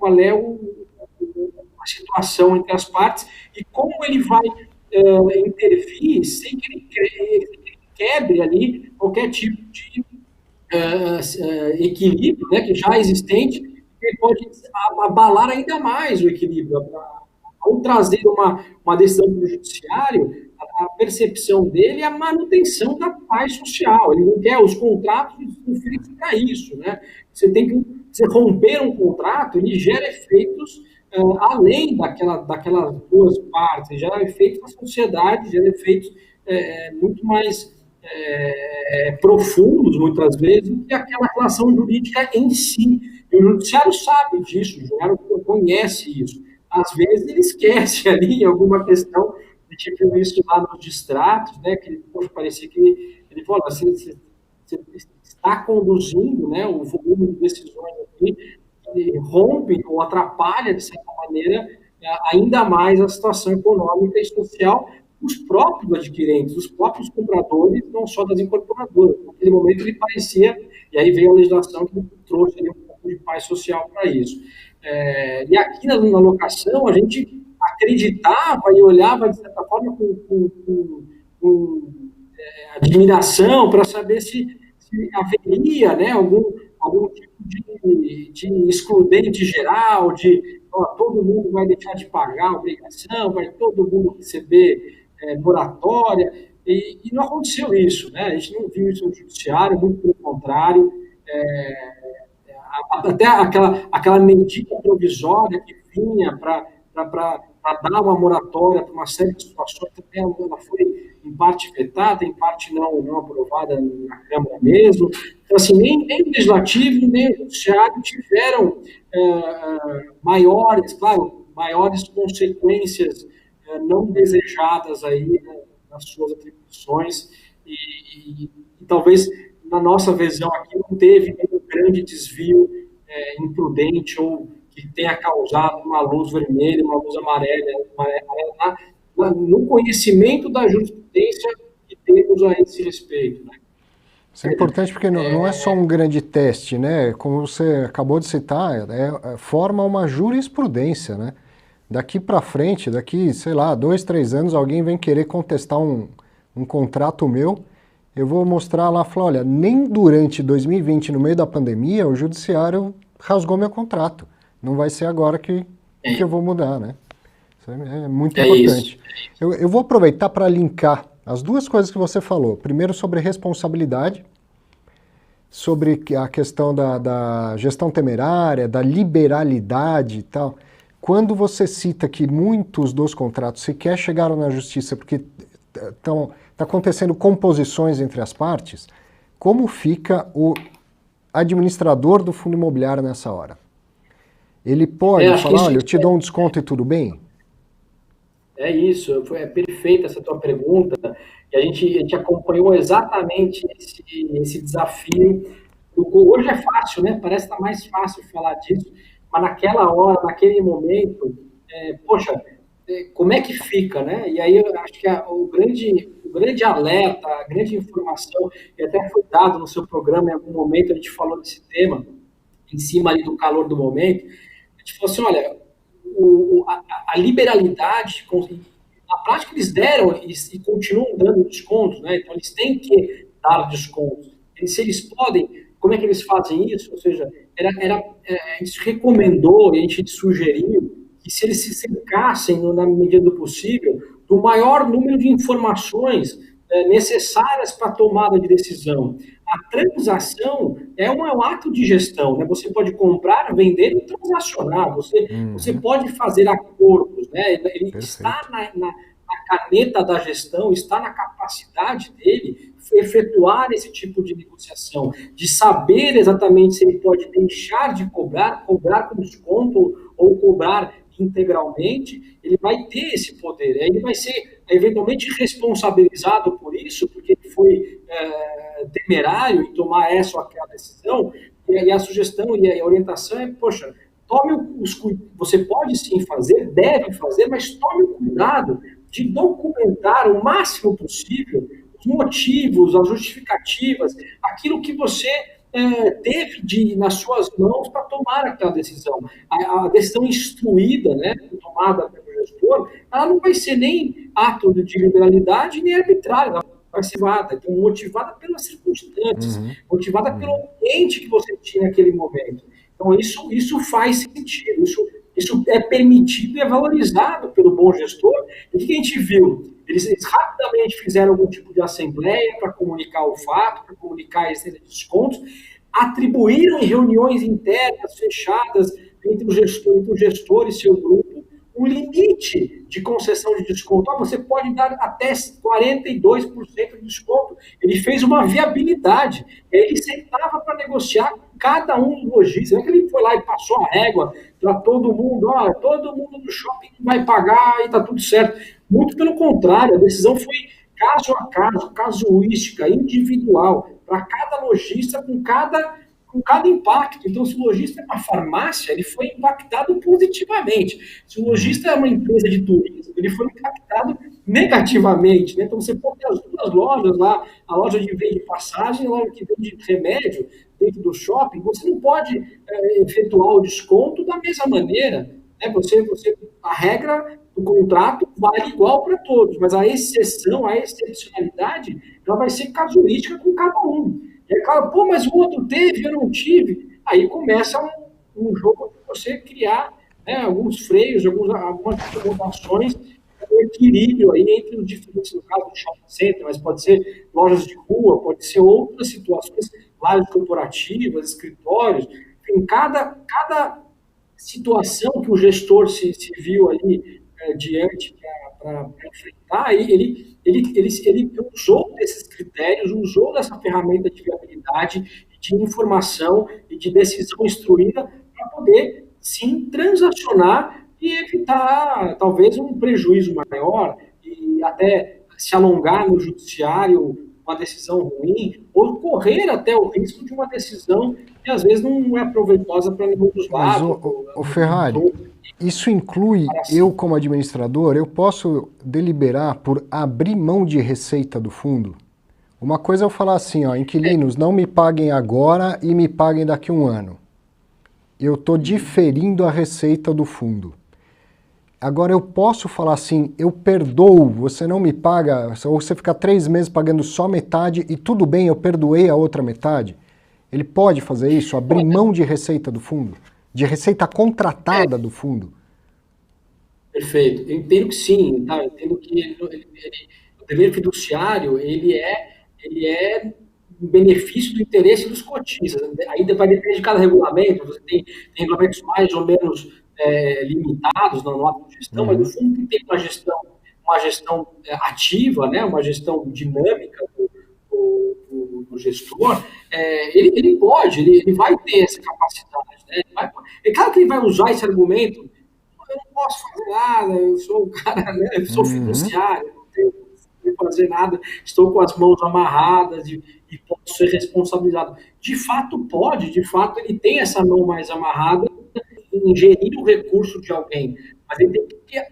a situação entre as partes e como ele vai intervir sem que ele quebre ali qualquer tipo de equilíbrio, né, que já é existente, ele pode abalar ainda mais o equilíbrio. Ao trazer uma decisão do judiciário, a percepção dele é a manutenção da paz social. Ele não quer os contratos feitos para isso, né? Você romper um contrato, ele gera efeitos além daquelas duas partes, gera efeitos na sociedade, gera efeitos muito mais profundos, muitas vezes, do que aquela relação jurídica em si. E o judiciário sabe disso, o judiciário conhece isso. Às vezes ele esquece ali alguma questão, a gente viu isso lá nos distratos, né, que parecia que ele falou, você está conduzindo, né, o volume de decisões aqui, rompe ou atrapalha, de certa maneira, ainda mais a situação econômica e social dos próprios adquirentes, dos próprios compradores, não só das incorporadoras. Naquele momento ele parecia, e aí veio a legislação que trouxe ali um pouco de paz social para isso. E aqui na locação, a gente acreditava e olhava, de certa forma, com admiração para saber se haveria, né, algum tipo de excludente geral, todo mundo vai deixar de pagar a obrigação, vai todo mundo receber moratória, e não aconteceu isso, né? A gente não viu isso no judiciário, muito pelo contrário, até aquela medida provisória que vinha para dar uma moratória para uma série de situações, também ela foi em parte vetada, em parte não aprovada na Câmara mesmo. Então, assim, nem o Legislativo, nem o Judiciário tiveram maiores consequências não desejadas aí, né, nas suas atribuições, e talvez na nossa visão aqui não teve nenhum grande desvio imprudente ou que tenha causado uma luz vermelha, uma luz amarela, no conhecimento da jurisprudência que temos a esse respeito, né? Isso é importante porque não é só um grande teste, né? Como você acabou de citar, forma uma jurisprudência, né? Daqui para frente, daqui, sei lá, 2, 3 anos, alguém vem querer contestar um contrato meu, eu vou mostrar lá, falar, olha, nem durante 2020, no meio da pandemia, o judiciário rasgou meu contrato. Não vai ser agora que eu vou mudar, né? Isso é muito importante. Eu vou aproveitar para linkar as duas coisas que você falou. Primeiro, sobre responsabilidade, sobre a questão da gestão temerária, da liberalidade e tal. Quando você cita que muitos dos contratos sequer chegaram na justiça porque está acontecendo composições entre as partes, como fica o administrador do fundo imobiliário nessa hora? Ele pode falar, olha, eu te dou um desconto e tudo bem? É isso, é perfeita essa tua pergunta, e a gente acompanhou exatamente esse desafio. Hoje é fácil, né? Parece que está mais fácil falar disso, mas naquela hora, naquele momento, poxa, como é que fica, né? E aí eu acho que o grande alerta, a grande informação, e até foi dado no seu programa em algum momento, a gente falou desse tema, em cima ali do calor do momento, a gente falou assim, olha, a liberalidade, na prática eles deram e continuam dando descontos, né? Então eles têm que dar descontos. Se eles podem, como é que eles fazem isso? Ou seja, a gente recomendou, a gente sugeriu que se eles se cercassem, na medida do possível, do maior número de informações necessárias para a tomada de decisão. A transação é um ato de gestão, né? Você pode comprar, vender e transacionar. Você pode fazer acordos, né? Ele está na caneta da gestão, está na capacidade dele efetuar esse tipo de negociação, de saber exatamente se ele pode deixar de cobrar com desconto ou cobrar integralmente, ele vai ter esse poder. Ele vai ser eventualmente responsabilizado por isso, porque ele foi temerário em tomar essa ou aquela decisão, e a sugestão e a orientação é, poxa, você pode sim fazer, deve fazer, mas tome o cuidado de documentar o máximo possível os motivos, as justificativas, aquilo que você teve nas suas mãos para tomar aquela decisão. A decisão instruída, né, tomada pelo gestor, ela não vai ser nem ato de liberalidade, nem arbitrária, ela vai ser motivada pelas circunstâncias, motivada pelo ambiente que você tinha naquele momento. Então, isso faz sentido, isso é permitido e é valorizado pelo bom gestor. E o que a gente viu? Eles rapidamente fizeram algum tipo de assembleia para comunicar o fato, para comunicar a existência de descontos, atribuíram em reuniões internas fechadas entre o gestor e seu grupo um limite de concessão de desconto. Você pode dar até 42% de desconto. Ele fez uma viabilidade. Ele sentava para negociar com cada um dos lojistas. Não é que ele foi lá e passou a régua para todo mundo. Olha, todo mundo do shopping vai pagar e está tudo certo. Muito pelo contrário, a decisão foi caso a caso, casuística, individual, para cada lojista, com cada impacto. Então, se o lojista é uma farmácia, ele foi impactado positivamente. Se o lojista é uma empresa de turismo, ele foi impactado negativamente. Né? Então, você pode ter as duas lojas lá, a loja de venda de passagem e a loja que vende remédio dentro do shopping, você não pode efetuar o desconto da mesma maneira. Né? A regra do contrato vale igual para todos, mas a exceção, a excepcionalidade, ela vai ser casuística com cada um. E é claro, mas o outro teve, eu não tive. Aí começa um jogo de você criar, né, alguns freios, algumas acomodações, um equilíbrio aí entre os diferentes, no caso do shopping center, mas pode ser lojas de rua, pode ser outras situações, lajes corporativas, escritórios, enfim, cada situação que o gestor se viu ali diante para enfrentar, ele usou desses critérios, usou dessa ferramenta de viabilidade, de informação e de decisão instruída para poder, sim, transacionar e evitar, talvez, um prejuízo maior e até se alongar no judiciário uma decisão ruim, ou correr até o risco de uma decisão que às vezes não é proveitosa para nenhum dos Mas, lados. o Ferrari, isso inclui eu como administrador, eu posso deliberar por abrir mão de receita do fundo? Uma coisa é eu falar assim, ó, inquilinos, não me paguem agora e me paguem daqui a um ano. Eu estou diferindo a receita do fundo. Agora eu posso falar assim, eu perdoo, você não me paga, ou você ficar 3 meses pagando só metade e tudo bem, eu perdoei a outra metade. Ele pode fazer isso, abrir mão de receita do fundo, de receita contratada do fundo. Perfeito. Eu entendo que sim, tá? Eu entendo que o dever fiduciário ele é em benefício do interesse dos cotistas. Aí vai depender de cada regulamento. Você tem regulamentos mais ou menos limitados no ato de gestão, mas no fundo que tem uma gestão ativa, né? Uma gestão dinâmica do gestor, ele pode, ele vai ter essa capacidade. Né? É claro que ele vai usar esse argumento. Eu não posso fazer nada, eu sou um cara, né? Eu sou fiduciário, não tenho que fazer nada, estou com as mãos amarradas e posso ser responsabilizado. De fato, pode, de fato, ele tem essa mão mais amarrada em gerir o recurso de alguém, mas ele tem que ter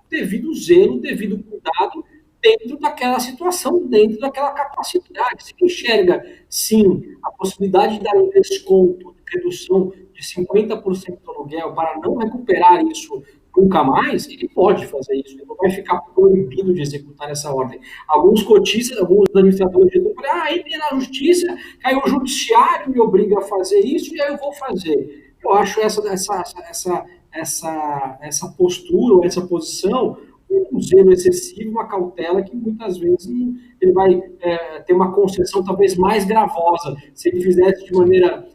devido zelo, devido cuidado dentro daquela situação, dentro daquela capacidade. Se enxerga, sim, a possibilidade de dar um desconto, de redução de 50% do aluguel para não recuperar isso nunca mais, ele pode fazer isso, ele não vai ficar proibido de executar essa ordem. Alguns cotistas, alguns administradores de falam, entrei na justiça, aí o judiciário me obriga a fazer isso e aí eu vou fazer. Eu acho essa postura, essa posição, um zelo excessivo, uma cautela que muitas vezes ele vai ter uma concessão talvez mais gravosa. Se ele fizesse de maneira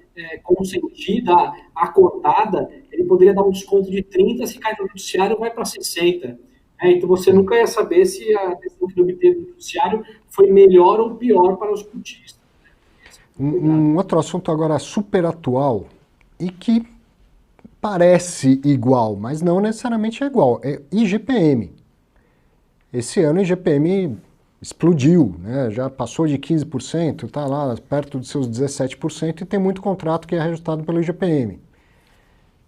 consentida, acordada, ele poderia dar um desconto de 30%, se cai no judiciário vai para 60%. Então você nunca ia saber se a decisão que ele obteve no judiciário foi melhor ou pior para os cotistas. Um outro assunto agora super atual e que parece igual, mas não necessariamente é igual, é IGPM. Esse ano o IGPM explodiu, né? Já passou de 15%, está lá perto dos seus 17% e tem muito contrato que é reajustado pelo IGPM.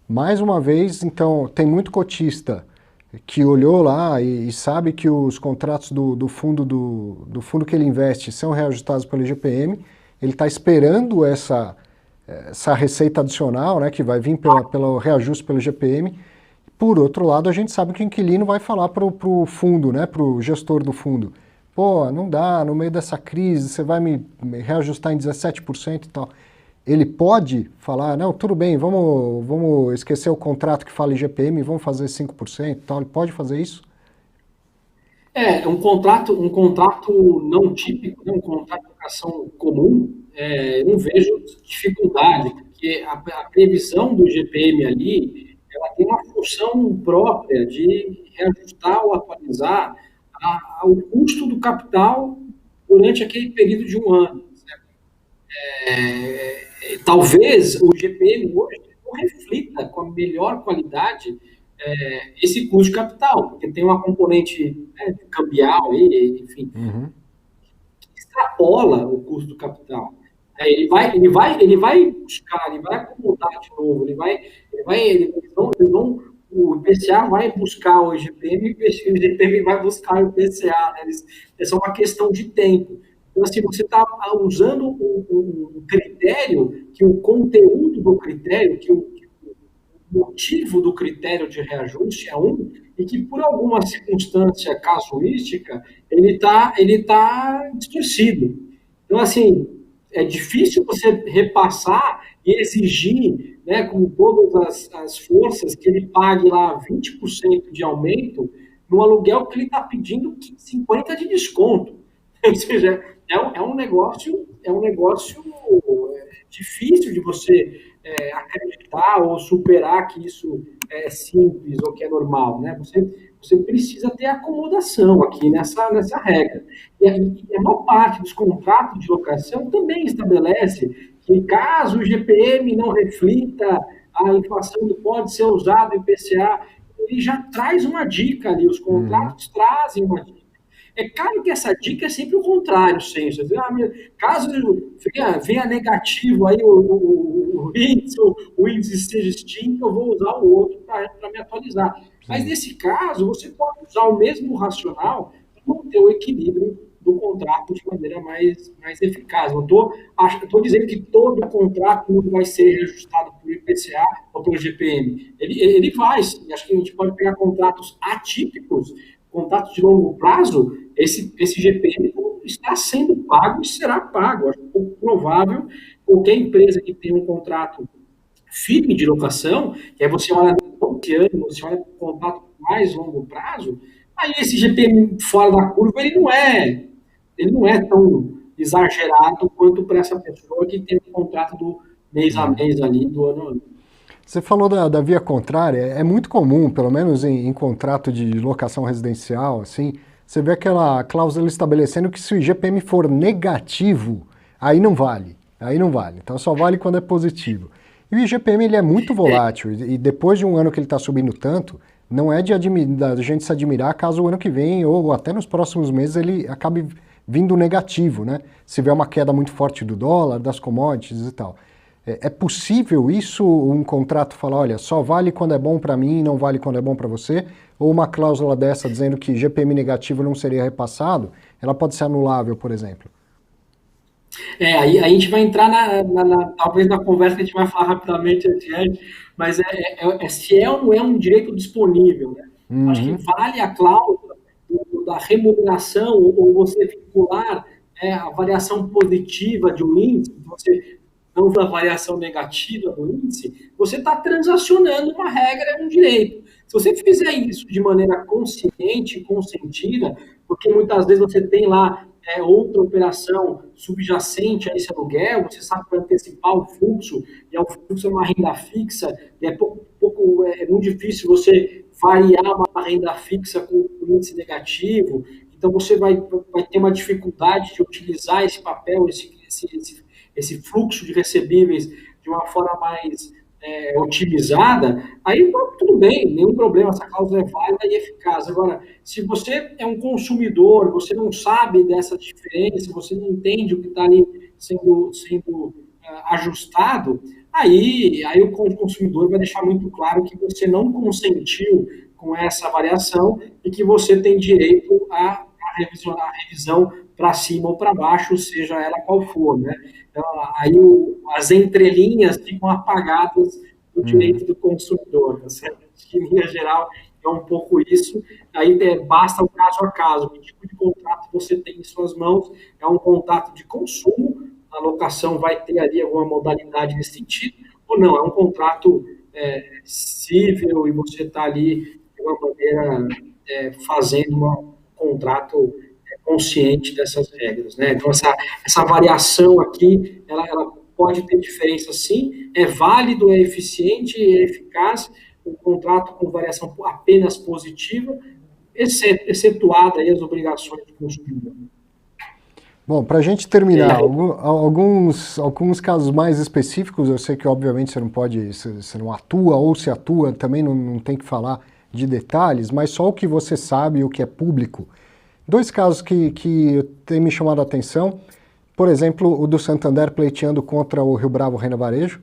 Mais uma vez, então, tem muito cotista que olhou lá e sabe que os contratos do fundo que ele investe são reajustados pelo IGPM, ele está esperando essa receita adicional, né, que vai vir pelo reajuste pelo IGPM. Por outro lado, a gente sabe que o inquilino vai falar para o fundo, né, para o gestor do fundo, pô, não dá, no meio dessa crise, você vai me reajustar em 17% e tal. Ele pode falar, não, tudo bem, vamos esquecer o contrato que fala IGPM, vamos fazer 5% e tal. Ele pode fazer isso? Um contrato não típico, né, um contrato de locação comum, eu não vejo dificuldade, porque a previsão do IGPM ali, ela tem uma função própria de reajustar ou atualizar o custo do capital durante aquele período de um ano. Talvez o IGPM hoje não reflita com a melhor qualidade esse custo de capital, porque tem uma componente cambial, enfim, que extrapola o custo do capital. Ele vai buscar, ele vai acomodar de novo, o IPCA vai buscar o IGPM e o IGPM vai buscar o IPCA, né? É só uma questão de tempo. Então, assim, você está usando um critério, que o conteúdo do critério, que o motivo do critério de reajuste é e que, por alguma circunstância casuística, ele tá distorcido. Então, assim, é difícil você repassar e exigir, né, com todas as forças, que ele pague lá 20% de aumento no aluguel que ele está pedindo 50% de desconto. Ou seja, é um negócio difícil de você acreditar ou superar que isso é simples ou que é normal, né? Você precisa ter acomodação aqui nessa regra. E a maior parte dos contratos de locação também estabelece que, caso o IGPM não reflita a inflação, pode ser usado o IPCA, ele já traz uma dica ali, os contratos trazem uma dica. É claro que essa dica é sempre o contrário, sempre. Caso venha negativo aí o índice esteja extinto, eu vou usar o outro para me atualizar. Mas Sim. nesse caso, você pode usar o mesmo racional para manter o equilíbrio do contrato de maneira mais eficaz. Não estou dizendo que todo contrato não vai ser reajustado por IPCA ou pelo GPM. Ele vai, sim. Acho que a gente pode pegar contratos atípicos, contratos de longo prazo, esse GPM está sendo pago e será pago. Acho pouco provável qualquer empresa que tenha um contrato firme de locação, que aí você olha no ano, você olha para o contrato mais longo prazo, aí esse GPM fora da curva, ele não é tão exagerado quanto para essa pessoa que tem um contrato do mês a mês ali, do ano a ano. Você falou da via contrária, é muito comum, pelo menos em contrato de locação residencial, assim, você vê aquela cláusula estabelecendo que se o IGPM for negativo, aí não vale, então só vale quando é positivo. E o IGPM ele é muito volátil, e depois de um ano que ele está subindo tanto, não é da gente se admirar caso o ano que vem, ou até nos próximos meses, ele acabe vindo negativo, né? Se vier uma queda muito forte do dólar, das commodities e tal. É possível isso, um contrato falar, olha, só vale quando é bom para mim e não vale quando é bom para você? Ou uma cláusula dessa dizendo que GPM negativo não seria repassado, ela pode ser anulável, por exemplo? Aí a gente vai entrar talvez na conversa que a gente vai falar rapidamente adiante, mas se é ou não é um direito disponível, né? Acho que Uhum. vale a cláusula da remuneração ou você vincular a variação positiva de um índice, você não da variação negativa do índice, você está transacionando uma regra, um direito. Se você fizer isso de maneira consciente, consentida, porque muitas vezes você tem lá outra operação subjacente a esse aluguel, você sabe que vai antecipar o fluxo, e o fluxo é uma renda fixa, e é muito difícil você variar uma renda fixa com um índice negativo, então você vai ter uma dificuldade de utilizar esse papel, esse fluxo de recebíveis de uma forma mais otimizada, aí tudo bem, nenhum problema, essa cláusula é válida e eficaz. Agora, se você é um consumidor, você não sabe dessa diferença, você não entende o que está ali sendo ajustado, aí o consumidor vai deixar muito claro que você não consentiu com essa variação e que você tem direito a revisão para cima ou para baixo, seja ela qual for, né? Então, aí as entrelinhas ficam apagadas do Uhum. direito do consumidor, tá certo? Em linha geral, é um pouco isso. Aí basta o caso a caso. Que tipo de contrato você tem em suas mãos? É um contrato de consumo, a locação vai ter ali alguma modalidade nesse sentido, ou não? É um contrato cível e você está ali, de uma maneira, fazendo um contrato consciente dessas regras, né? Então, essa variação aqui, ela pode ter diferença sim, é válido, é eficiente, é eficaz, um contrato com variação apenas positiva, excetuada aí as obrigações do consumidor. Bom, para a gente terminar, alguns casos mais específicos, eu sei que obviamente você não pode, você não atua ou se atua, também não tem que falar de detalhes, mas só o que você sabe, o que é público. Dois casos que têm me chamado a atenção, por exemplo, o do Santander pleiteando contra o Rio Bravo Renda Varejo,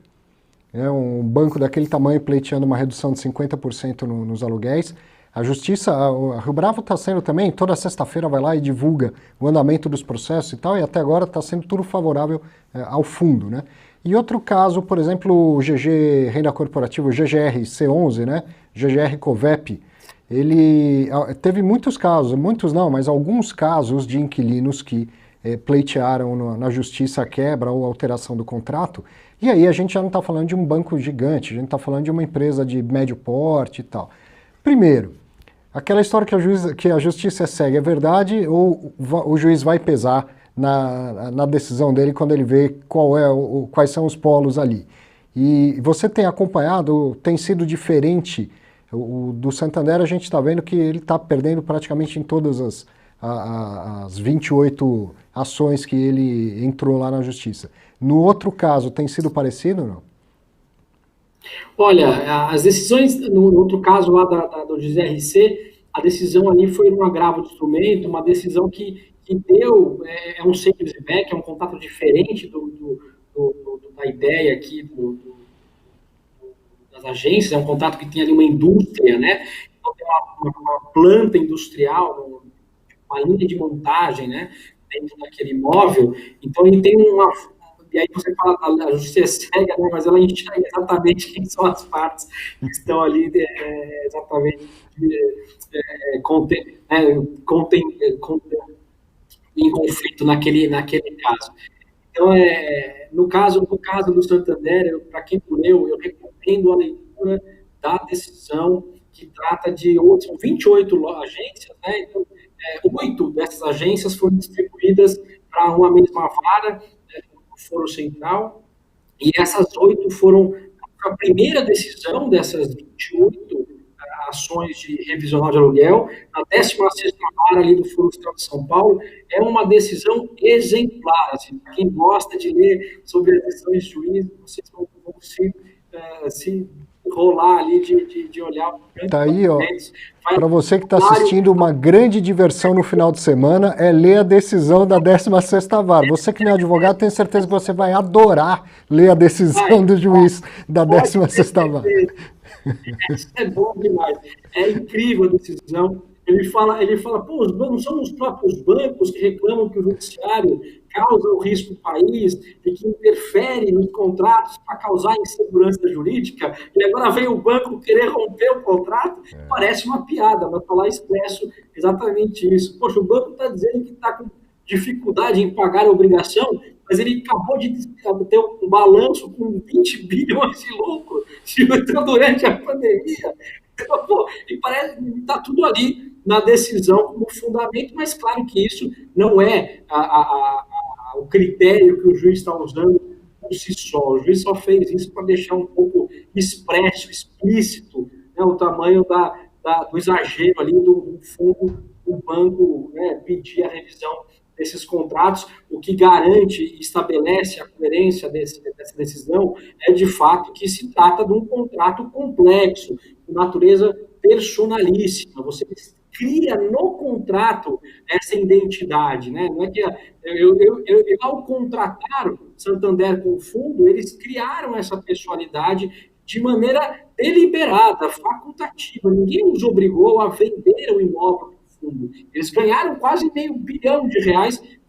um banco daquele tamanho pleiteando uma redução de 50% nos aluguéis. A Justiça, a Rio Bravo está sendo também, toda sexta-feira vai lá e divulga o andamento dos processos e tal, e até agora está sendo tudo favorável ao fundo, né? E outro caso, por exemplo, o GG Renda Corporativa, o GGR-C11, né? GGR Covep, ele teve muitos casos, muitos não, mas alguns casos de inquilinos que pleitearam na justiça a quebra ou alteração do contrato, e aí a gente já não está falando de um banco gigante, a gente está falando de uma empresa de médio porte e tal. Primeiro, aquela história que a justiça segue é verdade ou o juiz vai pesar na decisão dele quando ele vê quais são os polos ali? E você tem acompanhado, tem sido diferente. O do Santander a gente está vendo que ele está perdendo praticamente em todas as 28 ações que ele entrou lá na justiça. No outro caso, tem sido parecido ou não? Olha, as decisões, no outro caso lá do GRC, a decisão ali foi um agravo de instrumento, uma decisão que deu, um sales back, é um contato diferente da ideia aqui das agências, é um contato que tem ali uma indústria, né? Então tem uma planta industrial, uma linha de montagem, né? Dentro daquele imóvel. Então ele tem uma. E aí você fala, a justiça é cega, né? Mas ela enxerga exatamente quem são as partes que estão ali exatamente em conflito naquele caso. Então, no caso do Santander, para quem leu, eu recomendo a leitura da decisão que trata de são 28 agências, né? Então, 8 dessas agências foram distribuídas para uma mesma vara, no Foro Central, e essas 8 foram a primeira decisão dessas 28 ações de revisional de aluguel, a 16ª vara ali do Foro Central de São Paulo, é uma decisão exemplar. Assim, para quem gosta de ler sobre as decisões de juízes, vocês vão se rolar ali de olhar. Tá aí, ó. Para você que está assistindo, uma grande diversão no final de semana é ler a decisão da 16ª vara. Você que não é advogado, tenho certeza que você vai adorar ler a decisão do juiz da 16ª vara. Isso é bom demais. É incrível a decisão. Ele fala, pô, não são os próprios bancos que reclamam que o judiciário causa o risco do país e que interfere nos contratos para causar insegurança jurídica, e agora vem o banco querer romper o contrato? Parece uma piada, mas está lá expresso exatamente isso. Poxa, o banco está dizendo que está com dificuldade em pagar a obrigação, mas ele acabou de ter um balanço com 20 bilhões de lucro durante a pandemia. Então, pô, e parece que está tudo ali na decisão como fundamento, mas claro que isso não é o critério que o juiz está usando por si só. O juiz só fez isso para deixar um pouco expresso, explícito, né, o tamanho do exagero ali do fundo do banco, né, pedir a revisão desses contratos. O que garante e estabelece a coerência dessa decisão é, de fato, que se trata de um contrato complexo, de natureza personalíssima. Você cria no contrato essa identidade, né? Não é que ao contratar Santander com o fundo, eles criaram essa pessoalidade de maneira deliberada, facultativa. Ninguém os obrigou a vender o imóvel. Eles ganharam quase R$500 bilhão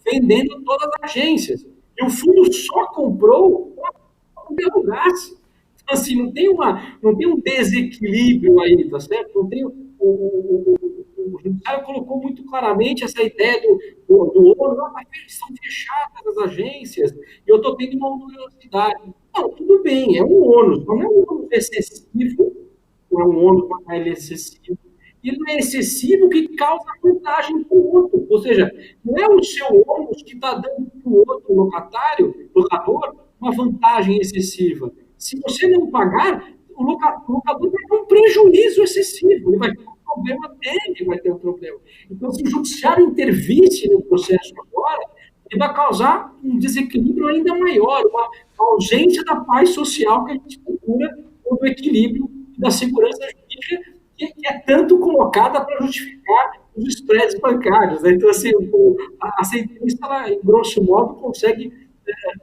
vendendo todas as agências. E o fundo só comprou quando alugasse. Então, assim, não tem um desequilíbrio aí, tá certo? Não tem o judiciário colocou muito claramente essa ideia do ônus. Estão fechadas as agências e eu estou tendo uma onerosidade. Não, tudo bem, é um ônus, não é um ônus excessivo, não é um ônus, mas é excessivo. Ele não é excessivo que causa vantagem para o outro. Ou seja, não é o seu ônus que está dando para o outro locador, uma vantagem excessiva. Se você não pagar, o locador vai ter um prejuízo excessivo. Ele vai ter um problema dele, vai ter um problema. Então, se o judiciário intervisse no processo agora, ele vai causar um desequilíbrio ainda maior, uma ausência da paz social que a gente procura do equilíbrio da segurança jurídica, que é tanto colocada para justificar os spreads bancários. Né? Então, assim, a sentença, ela, em grosso modo, consegue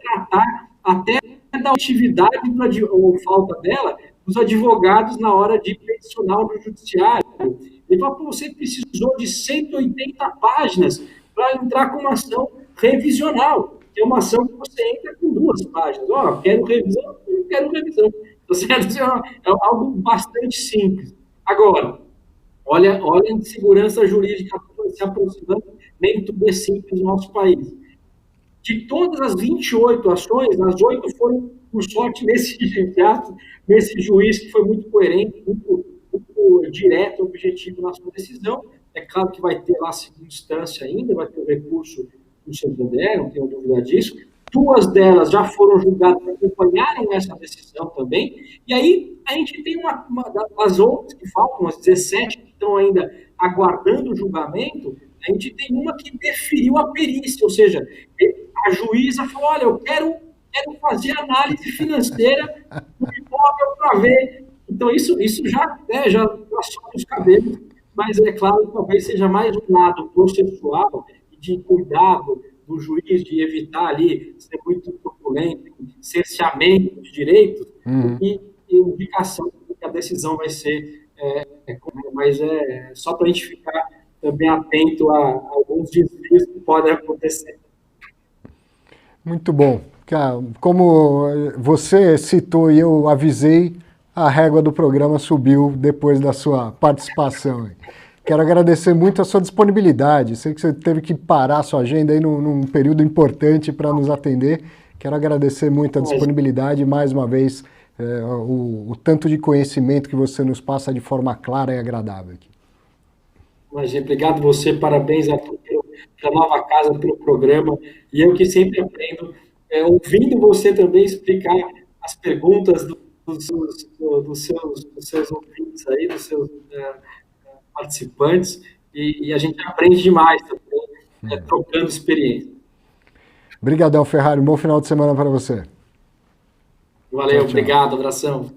tratar até da atividade ou falta dela dos advogados na hora de peticionar no judiciário. Ele fala, você precisou de 180 páginas para entrar com uma ação revisional, que é uma ação que você entra com 2 páginas. Quero revisão, não quero revisão. É algo bastante simples. Agora, olha a insegurança jurídica se aproximando, nem tudo é simples no nosso país. De todas as 28 ações, as 8 foram, por sorte, nesse juiz que foi muito coerente, muito direto, objetivo na sua decisão. É claro que vai ter lá a segunda instância ainda, vai ter o recurso do Santander, não tenho dúvida disso. 2 delas já foram julgadas, acompanharam essa decisão também, e aí a gente tem as outras que faltam, as 17 que estão ainda aguardando o julgamento. A gente tem uma que deferiu a perícia, ou seja, a juíza falou, olha, eu quero fazer análise financeira do imóvel para ver. Então, isso já sobe os cabelos mas é claro que talvez seja mais um lado processual e de cuidado do juiz de evitar ali ser muito truculento, cerceamento de direitos, do Uhum. que indicação de que a decisão vai ser mas é só para a gente ficar também atento a alguns desvios que podem acontecer. Muito bom. Como você citou e eu avisei, a régua do programa subiu depois da sua participação. Quero agradecer muito a sua disponibilidade. Sei que você teve que parar a sua agenda aí num período importante para nos atender. Quero agradecer muito a disponibilidade e, mais uma vez, o tanto de conhecimento que você nos passa de forma clara e agradável aqui. Imagina, obrigado você, parabéns a pela nova casa, pelo programa. E eu que sempre aprendo, ouvindo você também explicar as perguntas dos seus ouvintes aí, dos seus participantes, e a gente aprende demais também, trocando experiência. Obrigadão, Ferrari. Um bom final de semana para você. Valeu, Tchau, tchau. obrigado, abração.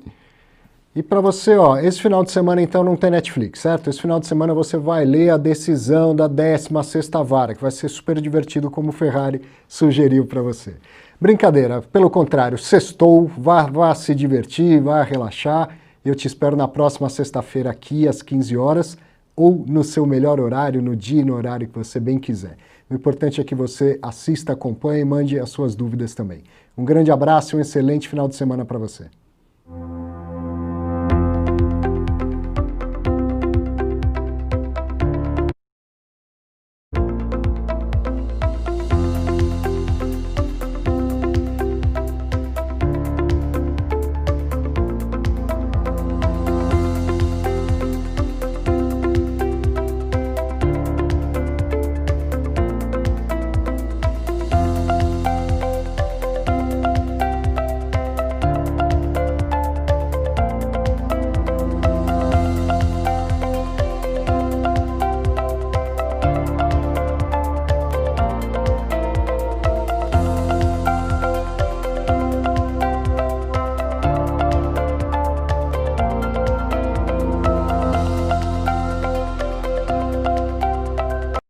E para você, ó, esse final de semana então não tem Netflix, certo? Esse final de semana você vai ler a decisão da 16ª vara, que vai ser super divertido, como o Ferrari sugeriu para você. Brincadeira, pelo contrário, sextou, vá se divertir, vá relaxar. Eu te espero na próxima sexta-feira aqui às 15 horas ou no seu melhor horário, no dia e no horário que você bem quiser. O importante é que você assista, acompanhe e mande as suas dúvidas também. Um grande abraço e um excelente final de semana para você.